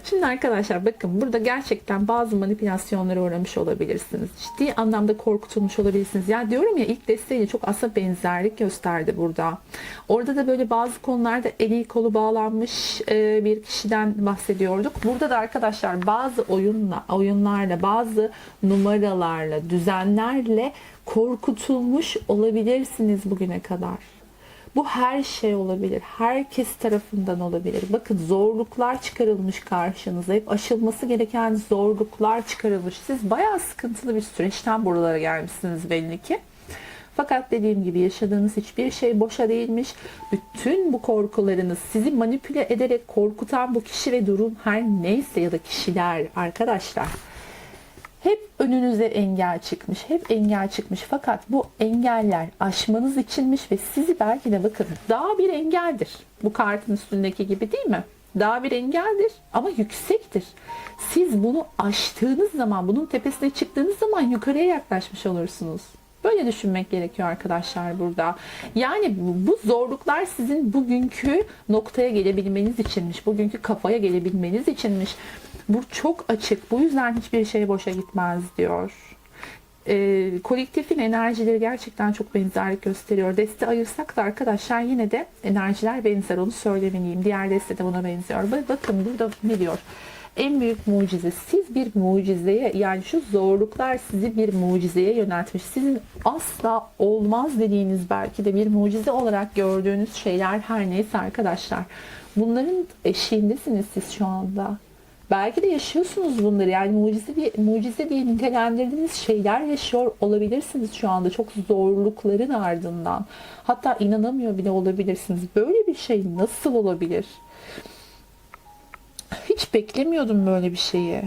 Şimdi arkadaşlar bakın, burada gerçekten bazı manipülasyonlara uğramış olabilirsiniz. Ciddi anlamda korkutulmuş olabilirsiniz. Ya diyorum ya, ilk desteğiyle çok aslında benzerlik gösterdi burada. Orada da böyle bazı konularda eli kolu bağlanmış bir kişiden bahsediyorduk. Burada da arkadaşlar bazı oyunlarla, bazı numaralarla, düzenlerle korkutulmuş olabilirsiniz bugüne kadar. Bu her şey olabilir. Herkes tarafından olabilir. Bakın, zorluklar çıkarılmış karşınıza. Hep aşılması gereken zorluklar çıkarılmış. Siz bayağı sıkıntılı bir süreçten buralara gelmişsiniz belli ki. Fakat dediğim gibi yaşadığınız hiçbir şey boşa değilmiş. Bütün bu korkularınız, sizi manipüle ederek korkutan bu kişi ve durum her neyse ya da kişiler arkadaşlar, hep önünüze engel çıkmış, hep engel çıkmış. Fakat bu engeller aşmanız içinmiş ve sizi belki de bakın, daha bir engeldir. Bu kartın üstündeki gibi değil mi? Daha bir engeldir ama yüksektir. Siz bunu aştığınız zaman, bunun tepesine çıktığınız zaman yukarıya yaklaşmış olursunuz. Böyle düşünmek gerekiyor arkadaşlar burada. Yani bu zorluklar sizin bugünkü noktaya gelebilmeniz içinmiş. Bugünkü kafaya gelebilmeniz içinmiş. Bu çok açık. Bu yüzden hiçbir şey boşa gitmez diyor. Kolektifin enerjileri gerçekten çok benzerlik gösteriyor. Deste ayırsak da arkadaşlar yine de enerjiler benzer. Onu söylemeliyim. Diğer deste de buna benziyor. Bakın burada ne diyor? En büyük mucize. Siz bir mucizeye, yani şu zorluklar sizi bir mucizeye yöneltmiş. Sizin asla olmaz dediğiniz, belki de bir mucize olarak gördüğünüz şeyler her neyse arkadaşlar. Bunların eşiğindesiniz siz şu anda. Belki de yaşıyorsunuz bunları. Yani mucize diye nitelendirdiğiniz şeyler yaşıyor olabilirsiniz şu anda. Çok zorlukların ardından. Hatta inanamıyor bile olabilirsiniz. Böyle bir şey nasıl olabilir? Hiç beklemiyordum böyle bir şeyi.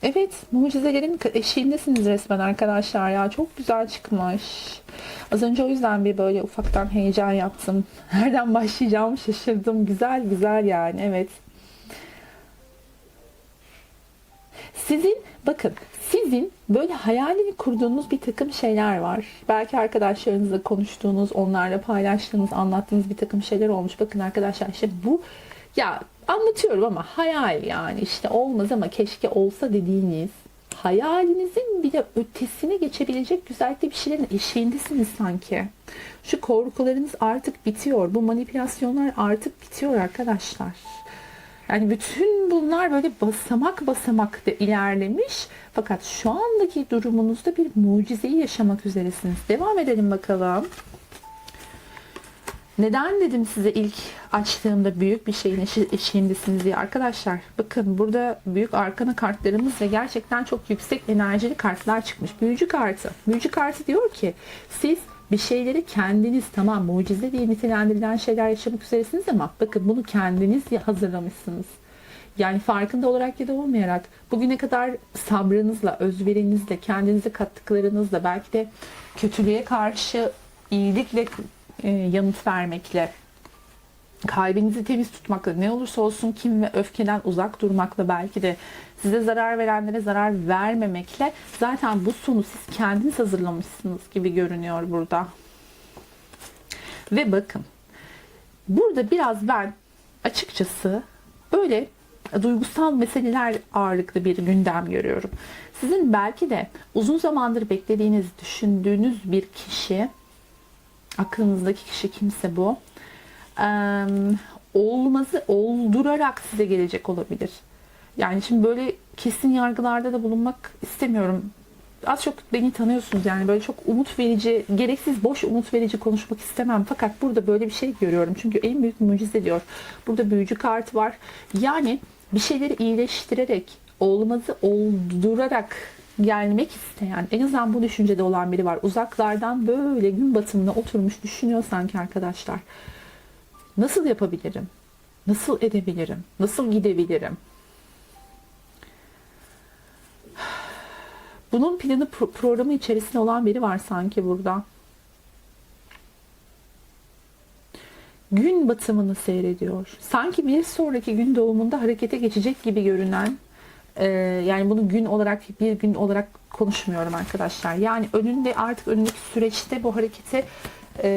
Evet, mucizelerin eşiğindesiniz resmen arkadaşlar ya. Çok güzel çıkmış. Az önce o yüzden bir böyle ufaktan heyecan yaptım. Nereden başlayacağımı şaşırdım. Güzel güzel yani, evet. Sizin, bakın, sizin böyle hayalini kurduğunuz bir takım şeyler var. Belki arkadaşlarınızla konuştuğunuz, onlarla paylaştığınız, anlattığınız bir takım şeyler olmuş. Bakın arkadaşlar, işte bu, ya anlatıyorum ama hayal, yani işte olmaz ama keşke olsa dediğiniz, hayalinizin bile ötesine geçebilecek güzellikte bir şeylerin eşiğindesiniz sanki. Şu korkularınız artık bitiyor. Bu manipülasyonlar artık bitiyor arkadaşlar. Yani bütün bunlar böyle basamak basamak da ilerlemiş. Fakat şu andaki durumunuzda bir mucizeyi yaşamak üzeresiniz. Devam edelim bakalım. Neden dedim size ilk açtığımda büyük bir şeyin eşiğindesiniz diye arkadaşlar. Bakın burada büyük arkana kartlarımız ve gerçekten çok yüksek enerjili kartlar çıkmış. Büyücü kartı. Büyücü kartı diyor ki siz bir şeyleri kendiniz, tamam, mucize diye nitelendirilen şeyler yaşamak üzeresiniz ama bakın bunu kendiniz hazırlamışsınız. Yani farkında olarak ya da olmayarak bugüne kadar sabrınızla, özverinizle, kendinize kattıklarınızla, belki de kötülüğe karşı iyilikle yanıt vermekle, kalbinizi temiz tutmakla, ne olursa olsun kin ve öfkeden uzak durmakla, belki de size zarar verenlere zarar vermemekle zaten bu sonu siz kendiniz hazırlamışsınız gibi görünüyor burada. Ve bakın, burada biraz ben açıkçası böyle duygusal meseleler ağırlıklı bir gündem görüyorum. Sizin belki de uzun zamandır beklediğiniz, düşündüğünüz bir kişi, aklınızdaki kişi kimse bu, olmazı oldurarak size gelecek olabilir. Yani şimdi böyle kesin yargılarda da bulunmak istemiyorum. Az çok beni tanıyorsunuz, yani böyle çok umut verici, gereksiz boş umut verici konuşmak istemem. Fakat burada böyle bir şey görüyorum. Çünkü en büyük mucize diyor. Burada büyücü kartı var. Yani bir şeyleri iyileştirerek, olmazı oldurarak gelmek isteyen, en azından bu düşüncede olan biri var. Uzaklardan böyle gün batımına oturmuş düşünüyor sanki arkadaşlar. Nasıl yapabilirim? Nasıl edebilirim? Nasıl gidebilirim? Bunun planı, programı içerisinde olan biri var sanki burada. Gün batımını seyrediyor. Sanki bir sonraki gün doğumunda harekete geçecek gibi görünen, yani bunu gün olarak, bir gün olarak konuşmuyorum arkadaşlar. Yani artık önündeki süreçte bu hareketi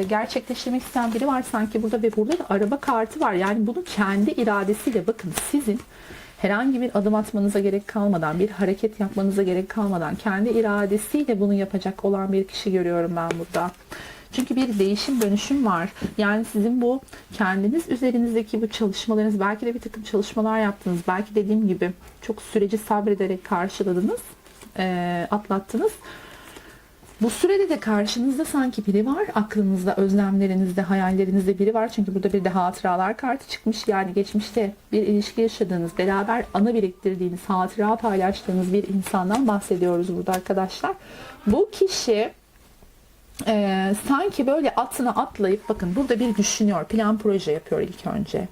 gerçekleştirmek isteyen biri var sanki burada ve burada da araba kartı var. Yani bunu kendi iradesiyle, bakın, sizin herhangi bir adım atmanıza gerek kalmadan, bir hareket yapmanıza gerek kalmadan kendi iradesiyle bunu yapacak olan bir kişi görüyorum ben burada. Çünkü bir değişim, dönüşüm var. Yani sizin bu kendiniz üzerinizdeki bu çalışmalarınız, belki de bir takım çalışmalar yaptınız. Belki dediğim gibi çok süreci sabrederek karşıladınız, atlattınız. Bu sürede de karşınızda sanki biri var. Aklınızda, özlemlerinizde, hayallerinizde biri var. Çünkü burada bir de hatıralar kartı çıkmış. Yani geçmişte bir ilişki yaşadığınız, beraber anı biriktirdiğiniz, hatıra paylaştığınız bir insandan bahsediyoruz burada arkadaşlar. Bu kişi sanki böyle atına atlayıp, bakın burada bir düşünüyor, plan proje yapıyor ilk önce.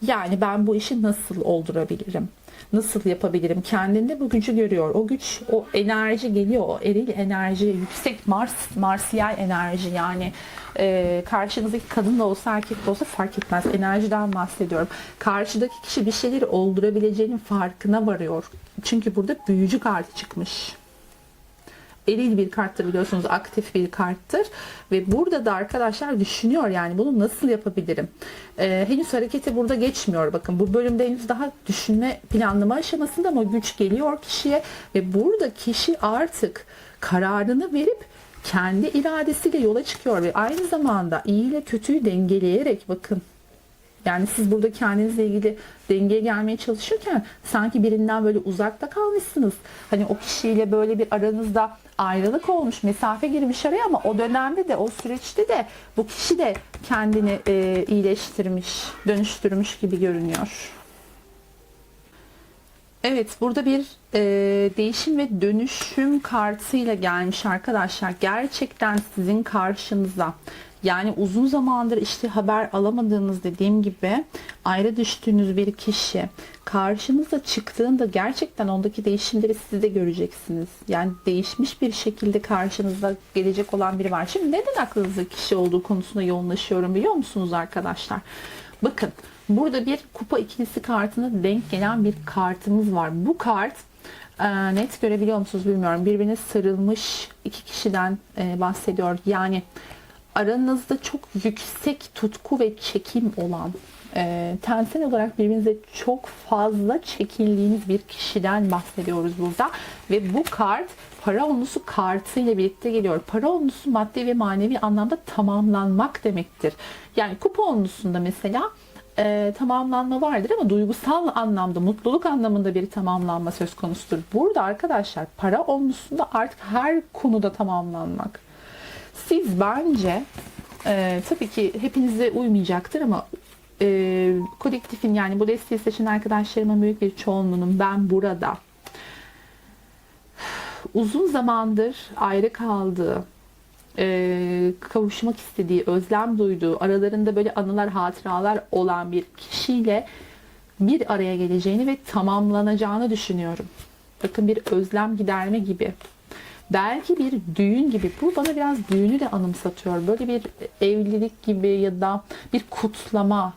Yani ben bu işi nasıl oldurabilirim? Nasıl yapabilirim? Kendinde bu gücü görüyor. O güç, o enerji geliyor. O eril enerji, yüksek Marsiyel enerji, yani karşınızdaki kadın da olsa erkek de olsa fark etmez. Enerjiden bahsediyorum. Karşıdaki kişi bir şeyleri oldurabileceğinin farkına varıyor. Çünkü burada büyücü kartı çıkmış. Eril bir karttır, biliyorsunuz, aktif bir karttır ve burada da arkadaşlar düşünüyor, yani bunu nasıl yapabilirim, henüz harekete burada geçmiyor. Bakın bu bölümde henüz daha düşünme, planlama aşamasında ama güç geliyor kişiye ve burada kişi artık kararını verip kendi iradesiyle yola çıkıyor ve aynı zamanda iyi ile kötüyü dengeleyerek, bakın, yani siz burada kendinizle ilgili dengeye gelmeye çalışırken sanki birinden böyle uzakta kalmışsınız. Hani o kişiyle böyle bir aranızda ayrılık olmuş, mesafe girmiş araya ama o dönemde de, o süreçte de bu kişi de kendini iyileştirmiş, dönüştürmüş gibi görünüyor. Evet, burada bir değişim ve dönüşüm kartıyla gelmiş arkadaşlar. Gerçekten sizin karşınıza Yani uzun zamandır işte haber alamadığınız, dediğim gibi ayrı düştüğünüz bir kişi karşınıza çıktığında gerçekten ondaki değişimleri siz de göreceksiniz. Yani değişmiş bir şekilde karşınıza gelecek olan biri var. Şimdi neden aklınızda kişi olduğu konusunda yoğunlaşıyorum biliyor musunuz arkadaşlar? Bakın, burada bir kupa ikilisi kartına denk gelen bir kartımız var. Bu kart net görebiliyor musunuz bilmiyorum. Birbirine sarılmış iki kişiden bahsediyor. Yani aranızda çok yüksek tutku ve çekim olan, tensel olarak birbirinize çok fazla çekildiğiniz bir kişiden bahsediyoruz burada. Ve bu kart para onlusu kartı ile birlikte geliyor. Para onlusu maddi ve manevi anlamda tamamlanmak demektir. Yani kupa onlusunda mesela tamamlanma vardır ama duygusal anlamda, mutluluk anlamında bir tamamlanma söz konusudur. Burada arkadaşlar para onlusunda artık her konuda tamamlanmak. Siz bence tabii ki hepinize uymayacaktır ama kolektifin, yani bu desteği seçen arkadaşlarımın büyük bir çoğunluğunun ben burada uzun zamandır ayrı kaldığı, kavuşmak istediği, özlem duyduğu, aralarında böyle anılar, hatıralar olan bir kişiyle bir araya geleceğini ve tamamlanacağını düşünüyorum. Bakın, bir özlem giderme gibi. Belki bir düğün gibi. Bu bana biraz düğünü de anımsatıyor. Böyle bir evlilik gibi ya da bir kutlama.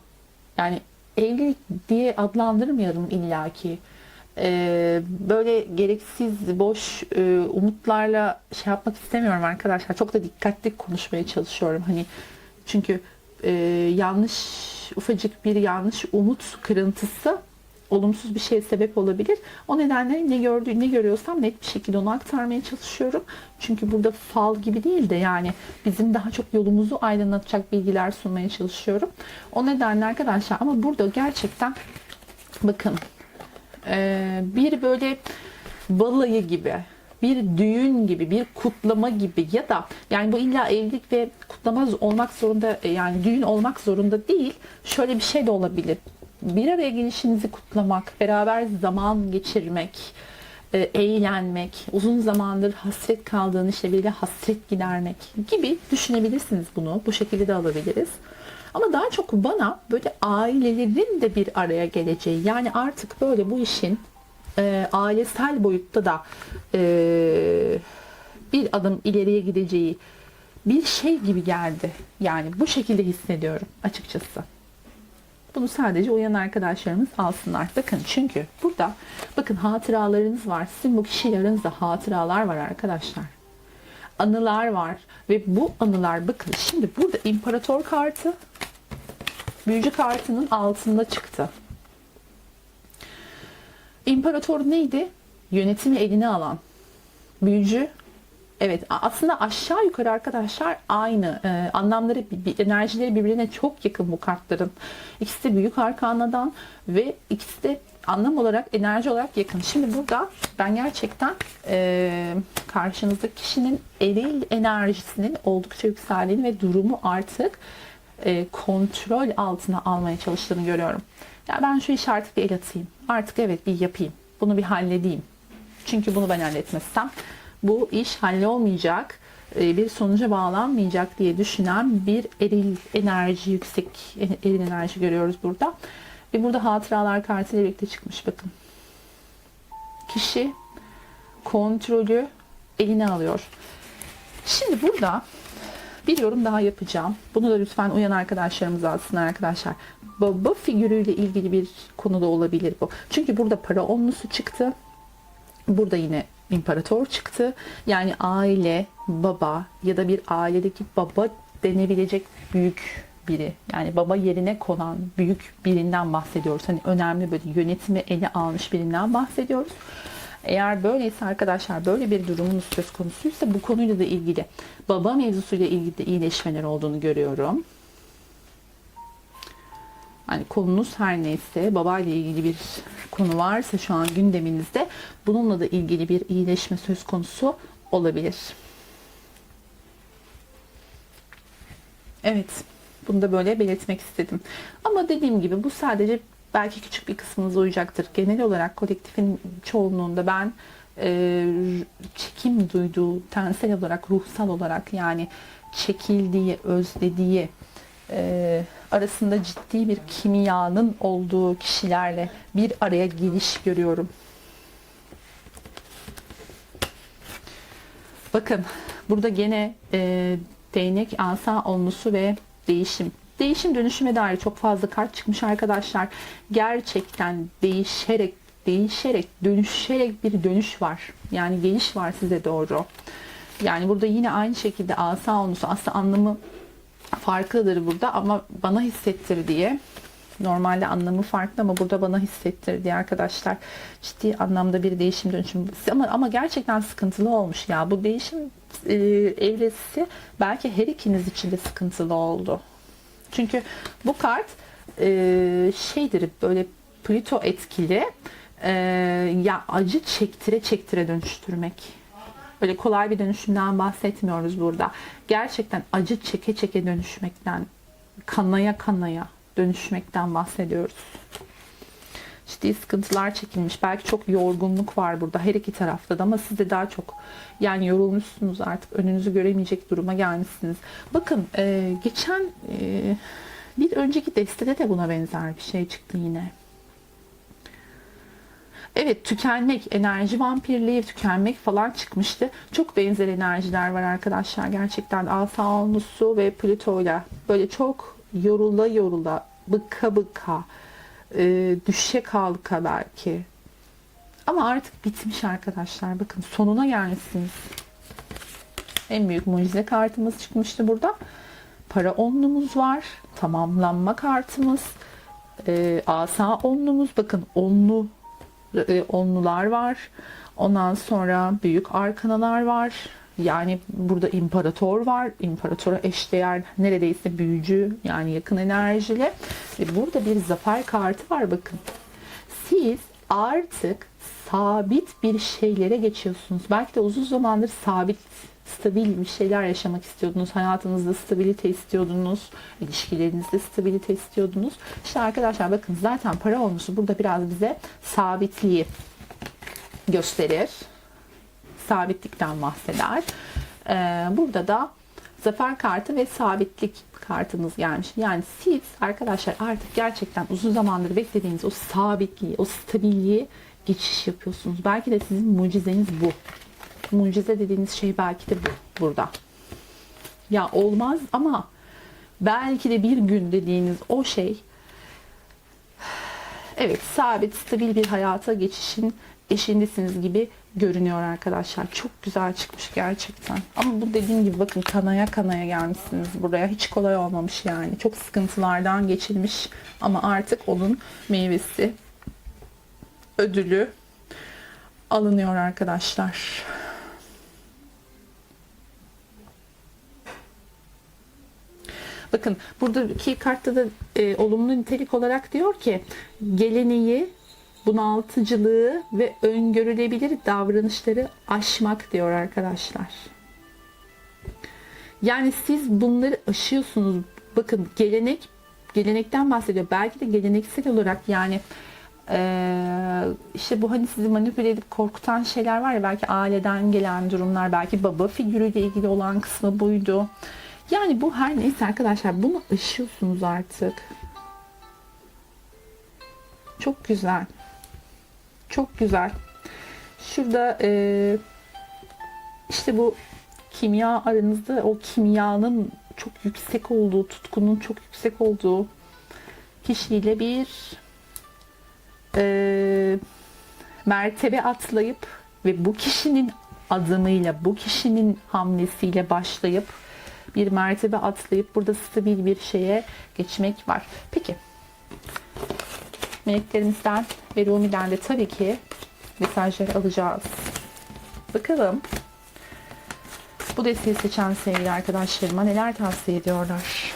Yani evlilik diye adlandırmayalım illaki. Böyle gereksiz, boş umutlarla şey yapmak istemiyorum arkadaşlar. Çok da dikkatli konuşmaya çalışıyorum. Hani çünkü yanlış, ufacık bir yanlış umut kırıntısı olumsuz bir şeye sebep olabilir. O nedenle ne görüyorsam net bir şekilde onu aktarmaya çalışıyorum. Çünkü burada fal gibi değil de yani bizim daha çok yolumuzu aydınlatacak bilgiler sunmaya çalışıyorum. O nedenle arkadaşlar, ama burada gerçekten bakın, bir böyle balayı gibi, bir düğün gibi, bir kutlama gibi ya da yani bu illa evlilik ve kutlama olmak zorunda, yani düğün olmak zorunda değil. Şöyle bir şey de olabilir. Bir araya gelişinizi kutlamak, beraber zaman geçirmek, eğlenmek, uzun zamandır hasret kaldığın işte biriyle hasret gidermek gibi düşünebilirsiniz bunu. Bu şekilde de alabiliriz. Ama daha çok bana böyle ailelerin de bir araya geleceği, yani artık böyle bu işin ailesel boyutta da bir adım ileriye gideceği bir şey gibi geldi. Yani bu şekilde hissediyorum açıkçası. Bunu sadece uyan arkadaşlarımız alsınlar. Bakın, çünkü burada bakın hatıralarınız var. Sizin bu kişiyle aranızda hatıralar var arkadaşlar. Anılar var. Ve bu anılar, bakın şimdi burada imparator kartı büyücü kartının altında çıktı. İmparator neydi? Yönetimi eline alan. Büyücü, evet, aslında aşağı yukarı arkadaşlar aynı anlamları, enerjileri birbirine çok yakın bu kartların. İkisi de büyük arkanadan ve ikisi de anlam olarak, enerji olarak yakın. Şimdi burada ben gerçekten karşınızdaki kişinin eril enerjisinin oldukça yükseldiğini ve durumu artık kontrol altına almaya çalıştığını görüyorum. Ya ben şu işi artık bir el atayım. Artık evet bir yapayım. Bunu bir halledeyim. Çünkü bunu ben halletmezsem bu iş hallolmayacak, bir sonuca bağlanmayacak diye düşünen bir eril enerji, yüksek eril enerji görüyoruz burada. Ve burada hatıralar kartıyla birlikte çıkmış, bakın. Kişi kontrolü eline alıyor. Şimdi burada bir yorum daha yapacağım. Bunu da lütfen uyan arkadaşlarımız alsınlar arkadaşlar. Baba figürüyle ilgili bir konu da olabilir bu. Çünkü burada para onlusu çıktı. Burada yine imparator çıktı. Yani aile, baba ya da bir ailedeki baba denebilecek büyük biri. Yani baba yerine konan büyük birinden bahsediyoruz. Hani önemli, böyle yönetimi ele almış birinden bahsediyoruz. Eğer böyleyse arkadaşlar, böyle bir durumunuz söz konusuysa bu konuyla da ilgili, baba mevzusuyla ilgili de iyileşmeler olduğunu görüyorum. Hani konunuz her neyse, babayla ilgili bir konu varsa şu an gündeminizde, bununla da ilgili bir iyileşme söz konusu olabilir. Evet, bunu da böyle belirtmek istedim. Ama dediğim gibi bu sadece belki küçük bir kısmınıza uyacaktır. Genel olarak kolektifin çoğunluğunda ben çekim duyduğu, tensel olarak, ruhsal olarak, yani çekildiği, özlediği, arasında ciddi bir kimyanın olduğu kişilerle bir araya geliş görüyorum. Bakın burada gene değnek, asa onlusu ve değişim. Değişim, dönüşüme dair çok fazla kart çıkmış arkadaşlar. Gerçekten değişerek, dönüşerek bir dönüş var. Yani geliş var size doğru. Yani burada yine aynı şekilde asa onlusu, aslında anlamı farklıdır burada ama bana hissettir diye. Normalde anlamı farklı ama burada bana hissettir diye arkadaşlar. Ciddi anlamda bir değişim, dönüşüm. Ama gerçekten sıkıntılı olmuş ya. Bu değişim evresi belki her ikiniz için de sıkıntılı oldu. Çünkü bu kart şeydir, böyle Plüto etkili, ya acı çektire dönüştürmek. Böyle kolay bir dönüşümden bahsetmiyoruz burada. Gerçekten acı çeke dönüşmekten, kanaya dönüşmekten bahsediyoruz. Ciddi sıkıntılar çekilmiş. Belki çok yorgunluk var burada her iki tarafta da ama siz de daha çok yani yorulmuşsunuz, artık önünüzü göremeyecek duruma gelmişsiniz. Bakın geçen bir önceki destede de buna benzer bir şey çıktı yine. Evet, tükenmek, enerji vampirliği, tükenmek falan çıkmıştı. Çok benzer enerjiler var arkadaşlar. Gerçekten asa onlusu ve Plüto'yla böyle çok yorula, bıka, düşe kalka belki. Ama artık bitmiş arkadaşlar. Bakın sonuna gelmişsiniz. En büyük mucize kartımız çıkmıştı burada. Para onlumuz var. Tamamlanma kartımız. Asa onlumuz. Bakın onlular var. Ondan sonra büyük arkanalar var. Yani burada imparator var. İmparatora eşdeğer neredeyse büyücü, yani yakın enerjili. Ve burada bir zafer kartı var bakın. Siz artık sabit bir şeylere geçiyorsunuz. Belki de uzun zamandır sabit, stabil bir şeyler yaşamak istiyordunuz. Hayatınızda stabilite istiyordunuz. İlişkilerinizde stabilite istiyordunuz. İşte arkadaşlar bakın, zaten para olmuşu burada biraz bize sabitliği gösterir. Sabitlikten bahseder. Burada da zafer kartı ve sabitlik kartınız gelmiş. Yani siz arkadaşlar artık gerçekten uzun zamandır beklediğiniz o sabitliği, o stabilliği geçiş yapıyorsunuz. Belki de sizin mucizeniz bu. Mucize dediğiniz şey belki de bu burada. Ya olmaz ama belki de bir gün dediğiniz o şey, evet, sabit, stabil bir hayata geçişin eşindesiniz gibi görünüyor arkadaşlar. Çok güzel çıkmış gerçekten. Ama bu dediğim gibi bakın, kanaya gelmişsiniz buraya. Hiç kolay olmamış yani. Çok sıkıntılardan geçilmiş ama artık onun meyvesi, ödülü alınıyor arkadaşlar. Bakın buradaki kartta da olumlu nitelik olarak diyor ki geleneği, bunaltıcılığı ve öngörülebilir davranışları aşmak diyor arkadaşlar. Yani siz bunları aşıyorsunuz. Bakın gelenekten bahsediyor. Belki de geleneksel olarak yani işte bu hani sizi manipüle edip korkutan şeyler var ya, belki aileden gelen durumlar, belki baba figürüyle ilgili olan kısmı buydu. Yani bu her neyse arkadaşlar, bunu aşıyorsunuz artık. Çok güzel. Çok güzel. Şurada işte bu kimya, aranızda o kimyanın çok yüksek olduğu, tutkunun çok yüksek olduğu kişiyle bir mertebe atlayıp ve bu kişinin adımıyla, bu kişinin hamlesiyle başlayıp bir mertebe atlayıp burada stabil bir şeye geçmek var. Peki meleklerimizden ve Rumi'den de tabii ki mesajları alacağız. Bakalım bu desteği seçen sevgili arkadaşlarıma neler tavsiye ediyorlar?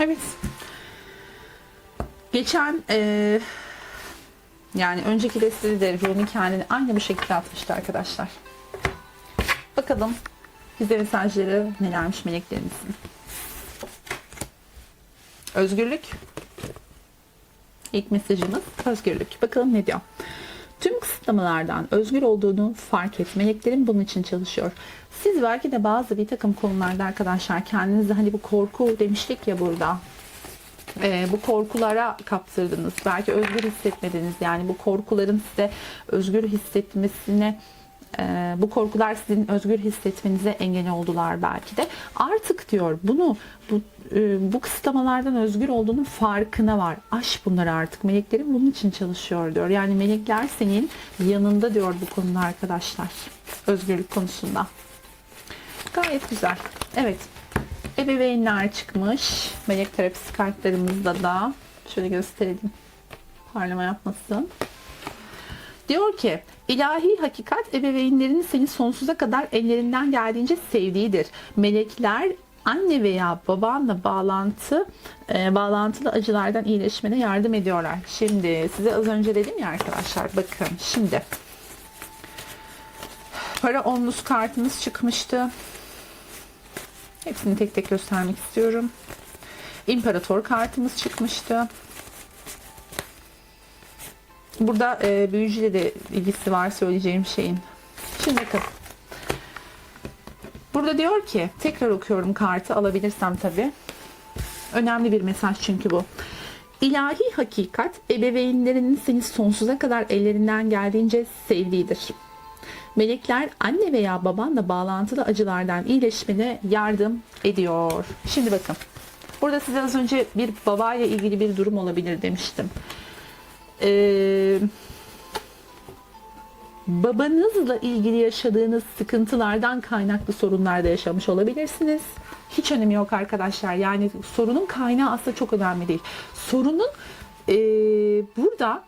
Evet. Geçen yani önceki destede de Rumi kendini aynı bu şekilde atmıştı arkadaşlar. Bakalım bize mesajları nelermiş meleklerimizin. Özgürlük. İlk mesajımız özgürlük. Bakalım ne diyor. Tüm kısıtlamalardan özgür olduğunu fark et. Meleklerin bunun için çalışıyor. Siz belki de bir takım konularda arkadaşlar kendinizi hani bu korku demiştik ya burada. Bu korkulara kaptırdınız. Belki özgür hissetmediniz. Yani bu korkuların size özgür hissetmesine, bu korkular sizin özgür hissetmenize engel oldular belki de. Artık diyor bu kısıtlamalardan özgür olduğunun farkına var. Aş bunları artık. Meleklerin bunun için çalışıyor diyor. Yani melekler senin yanında diyor bu konuda arkadaşlar. Özgürlük konusunda. Gayet güzel. Evet. Ebeveynler çıkmış. Melek terapisi kartlarımızda da. Şöyle gösterelim. Parlama yapmasın. Diyor ki ilahi hakikat ebeveynlerin seni sonsuza kadar ellerinden geldiğince sevdiğidir. Melekler anne veya babanla bağlantılı acılardan iyileşmene yardım ediyorlar. Şimdi size az önce dedim ya arkadaşlar, bakın şimdi para onlus kartımız çıkmıştı. Hepsini tek tek göstermek istiyorum. İmparator kartımız çıkmıştı. Burada büyücüyle de ilgisi var söyleyeceğim şeyin. Şimdi bakın. Burada diyor ki, tekrar okuyorum kartı alabilirsem tabii. Önemli bir mesaj çünkü bu. İlahi hakikat ebeveynlerinin seni sonsuza kadar ellerinden geldiğince sevdiğidir. Melekler anne veya babanla bağlantılı acılardan iyileşmene yardım ediyor. Şimdi bakın. Burada size az önce bir babayla ilgili bir durum olabilir demiştim. Babanızla ilgili yaşadığınız sıkıntılardan kaynaklı sorunlar da yaşamış olabilirsiniz. Hiç önemi yok arkadaşlar. Yani sorunun kaynağı aslında çok önemli değil. Sorunun burada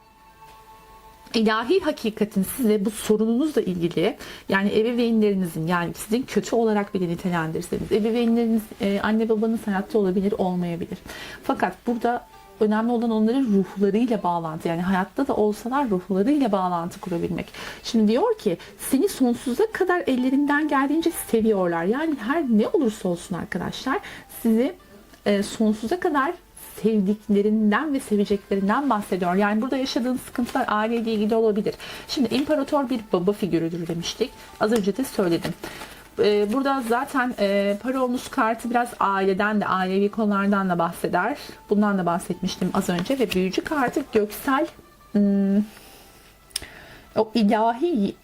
ilahi hakikatin size bu sorununuzla ilgili, yani ebeveynlerinizin, yani sizin kötü olarak bile nitelendirirseniz, ebeveynleriniz, anne babanız hayatta olabilir, olmayabilir. Fakat burada önemli olan onların ruhlarıyla bağlantı, yani hayatta da olsalar ruhlarıyla bağlantı kurabilmek. Şimdi diyor ki seni sonsuza kadar ellerinden geldiğince seviyorlar. Yani her ne olursa olsun arkadaşlar sizi sonsuza kadar sevdiklerinden ve seveceklerinden bahsediyor. Yani burada yaşadığınız sıkıntılar aileyle ilgili olabilir. Şimdi imparator bir baba figürüdür demiştik. Az önce de söyledim. Burada zaten para onlus kartı biraz aileden de, ailevi konulardan da bahseder. Bundan da bahsetmiştim az önce ve büyücü kartı göksel, o ilahi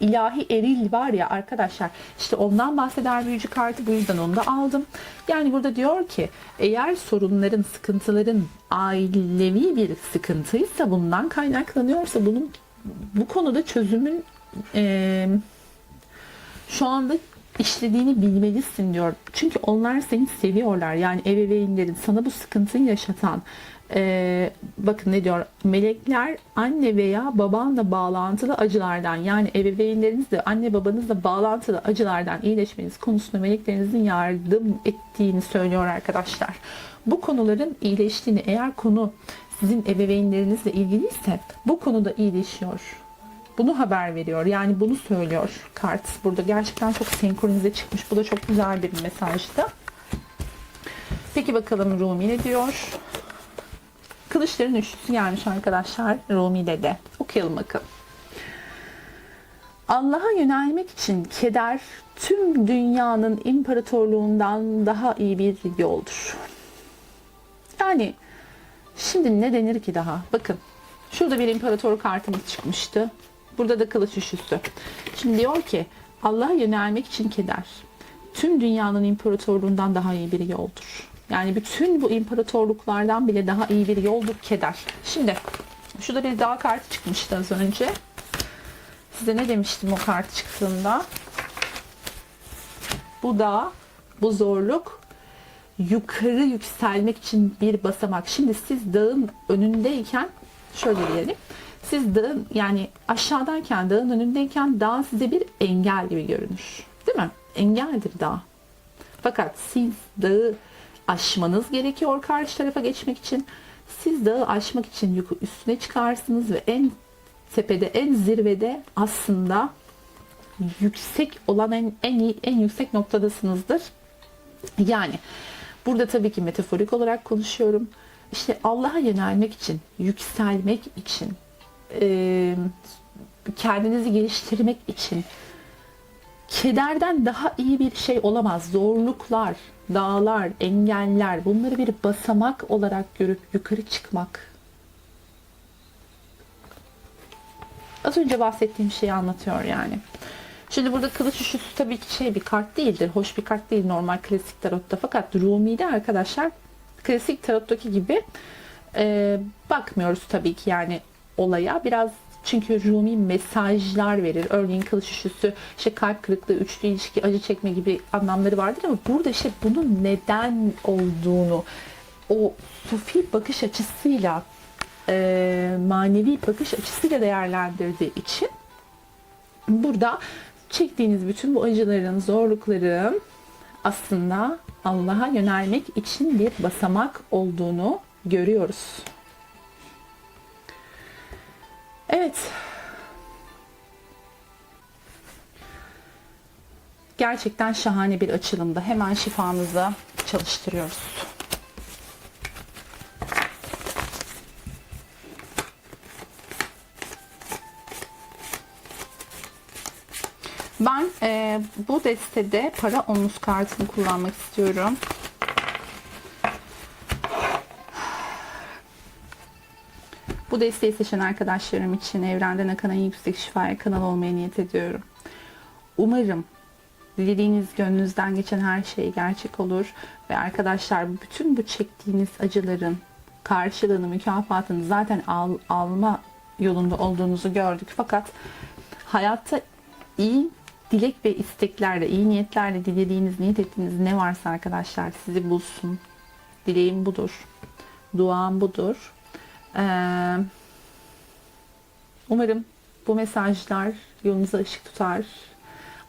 eril var ya arkadaşlar, işte ondan bahseder büyücü kartı, bu yüzden onu da aldım. Yani burada diyor ki eğer sorunların, sıkıntıların ailevi bir sıkıntıysa, bundan kaynaklanıyorsa, bu konuda çözümün şu anda işlediğini bilmelisin diyor. Çünkü onlar seni seviyorlar. Yani ebeveynlerin sana bu sıkıntıyı yaşatan, bakın ne diyor, melekler anne veya babanla bağlantılı acılardan, yani ebeveynlerinizle, anne babanızla bağlantılı acılardan iyileşmeniz konusunda meleklerinizin yardım ettiğini söylüyor arkadaşlar. Bu konuların iyileştiğini, eğer konu sizin ebeveynlerinizle ilgiliyse bu konuda iyileşiyor. Bunu haber veriyor. Yani bunu söylüyor kart. Burada gerçekten çok senkronize çıkmış. Bu da çok güzel bir mesajdı. Peki bakalım Rumi ne diyor? Kılıçların üçlüsü gelmiş arkadaşlar. Rumi'de de. Okuyalım bakalım. Allah'a yönelmek için keder tüm dünyanın imparatorluğundan daha iyi bir yoldur. Yani şimdi ne denir ki daha? Bakın. Şurada bir imparator kartımız çıkmıştı. Burada da kılıç üçlüsü. Şimdi diyor ki Allah'a yönelmek için keder tüm dünyanın imparatorluğundan daha iyi bir yoldur. Yani bütün bu imparatorluklardan bile daha iyi bir yoldur keder. Şimdi şurada bir dağ kartı çıkmıştı az önce. Size ne demiştim o kart çıktığında? Bu dağ, bu zorluk yukarı yükselmek için bir basamak. Şimdi siz dağın önündeyken, şöyle diyelim. Siz dağın, yani aşağıdayken, dağın önündeyken dağ size bir engel gibi görünür. Değil mi? Engeldir dağ. Fakat siz dağı aşmanız gerekiyor karşı tarafa geçmek için. Siz dağı aşmak için üstüne çıkarsınız ve en tepede, en zirvede aslında yüksek olan en yüksek noktadasınızdır. Yani burada tabii ki metaforik olarak konuşuyorum. İşte Allah'a yönelmek için, yükselmek için, kendinizi geliştirmek için kederden daha iyi bir şey olamaz. Zorluklar, dağlar, engeller, bunları bir basamak olarak görüp yukarı çıkmak. Az önce bahsettiğim şeyi anlatıyor yani. Şimdi burada kılıç üçlüsü tabii ki bir kart değildir. Hoş bir kart değil normal klasik tarotta. Fakat Rumi'de arkadaşlar klasik tarottaki gibi bakmıyoruz tabii ki yani olaya. Biraz çünkü Rumi mesajlar verir. Örneğin kılıç üçlüsü işte kalp kırıklığı, üçlü ilişki, acı çekme gibi anlamları vardır ama burada işte bunun neden olduğunu o sufi bakış açısıyla manevi bakış açısıyla değerlendirdiği için burada çektiğiniz bütün bu acıların, zorlukların aslında Allah'a yönelmek için bir basamak olduğunu görüyoruz. Evet. Gerçekten şahane bir açılımda. Hemen şifanızı çalıştırıyoruz. Ben bu destede para omuz kartını kullanmak istiyorum. Bu desteği seçen arkadaşlarım için evrenden akan en yüksek şifaya kanal olmaya niyet ediyorum. Umarım dilediğiniz, gönlünüzden geçen her şey gerçek olur ve arkadaşlar bütün bu çektiğiniz acıların karşılığını, mükafatını zaten alma yolunda olduğunuzu gördük. Fakat hayatta iyi dilek ve isteklerle, iyi niyetlerle dilediğiniz, niyet ettiğiniz ne varsa arkadaşlar sizi bulsun. Dileğim budur. Duam budur. Umarım bu mesajlar yolunuza ışık tutar,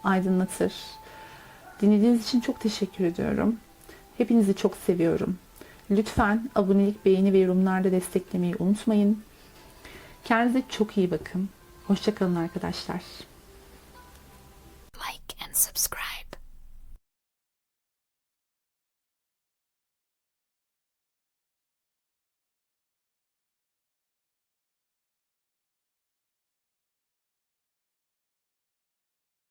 aydınlatır. Dinlediğiniz için çok teşekkür ediyorum. Hepinizi çok seviyorum. Lütfen abonelik, beğeni ve yorumlarda desteklemeyi unutmayın. Kendinize çok iyi bakın. Hoşça kalın arkadaşlar. Like and subscribe.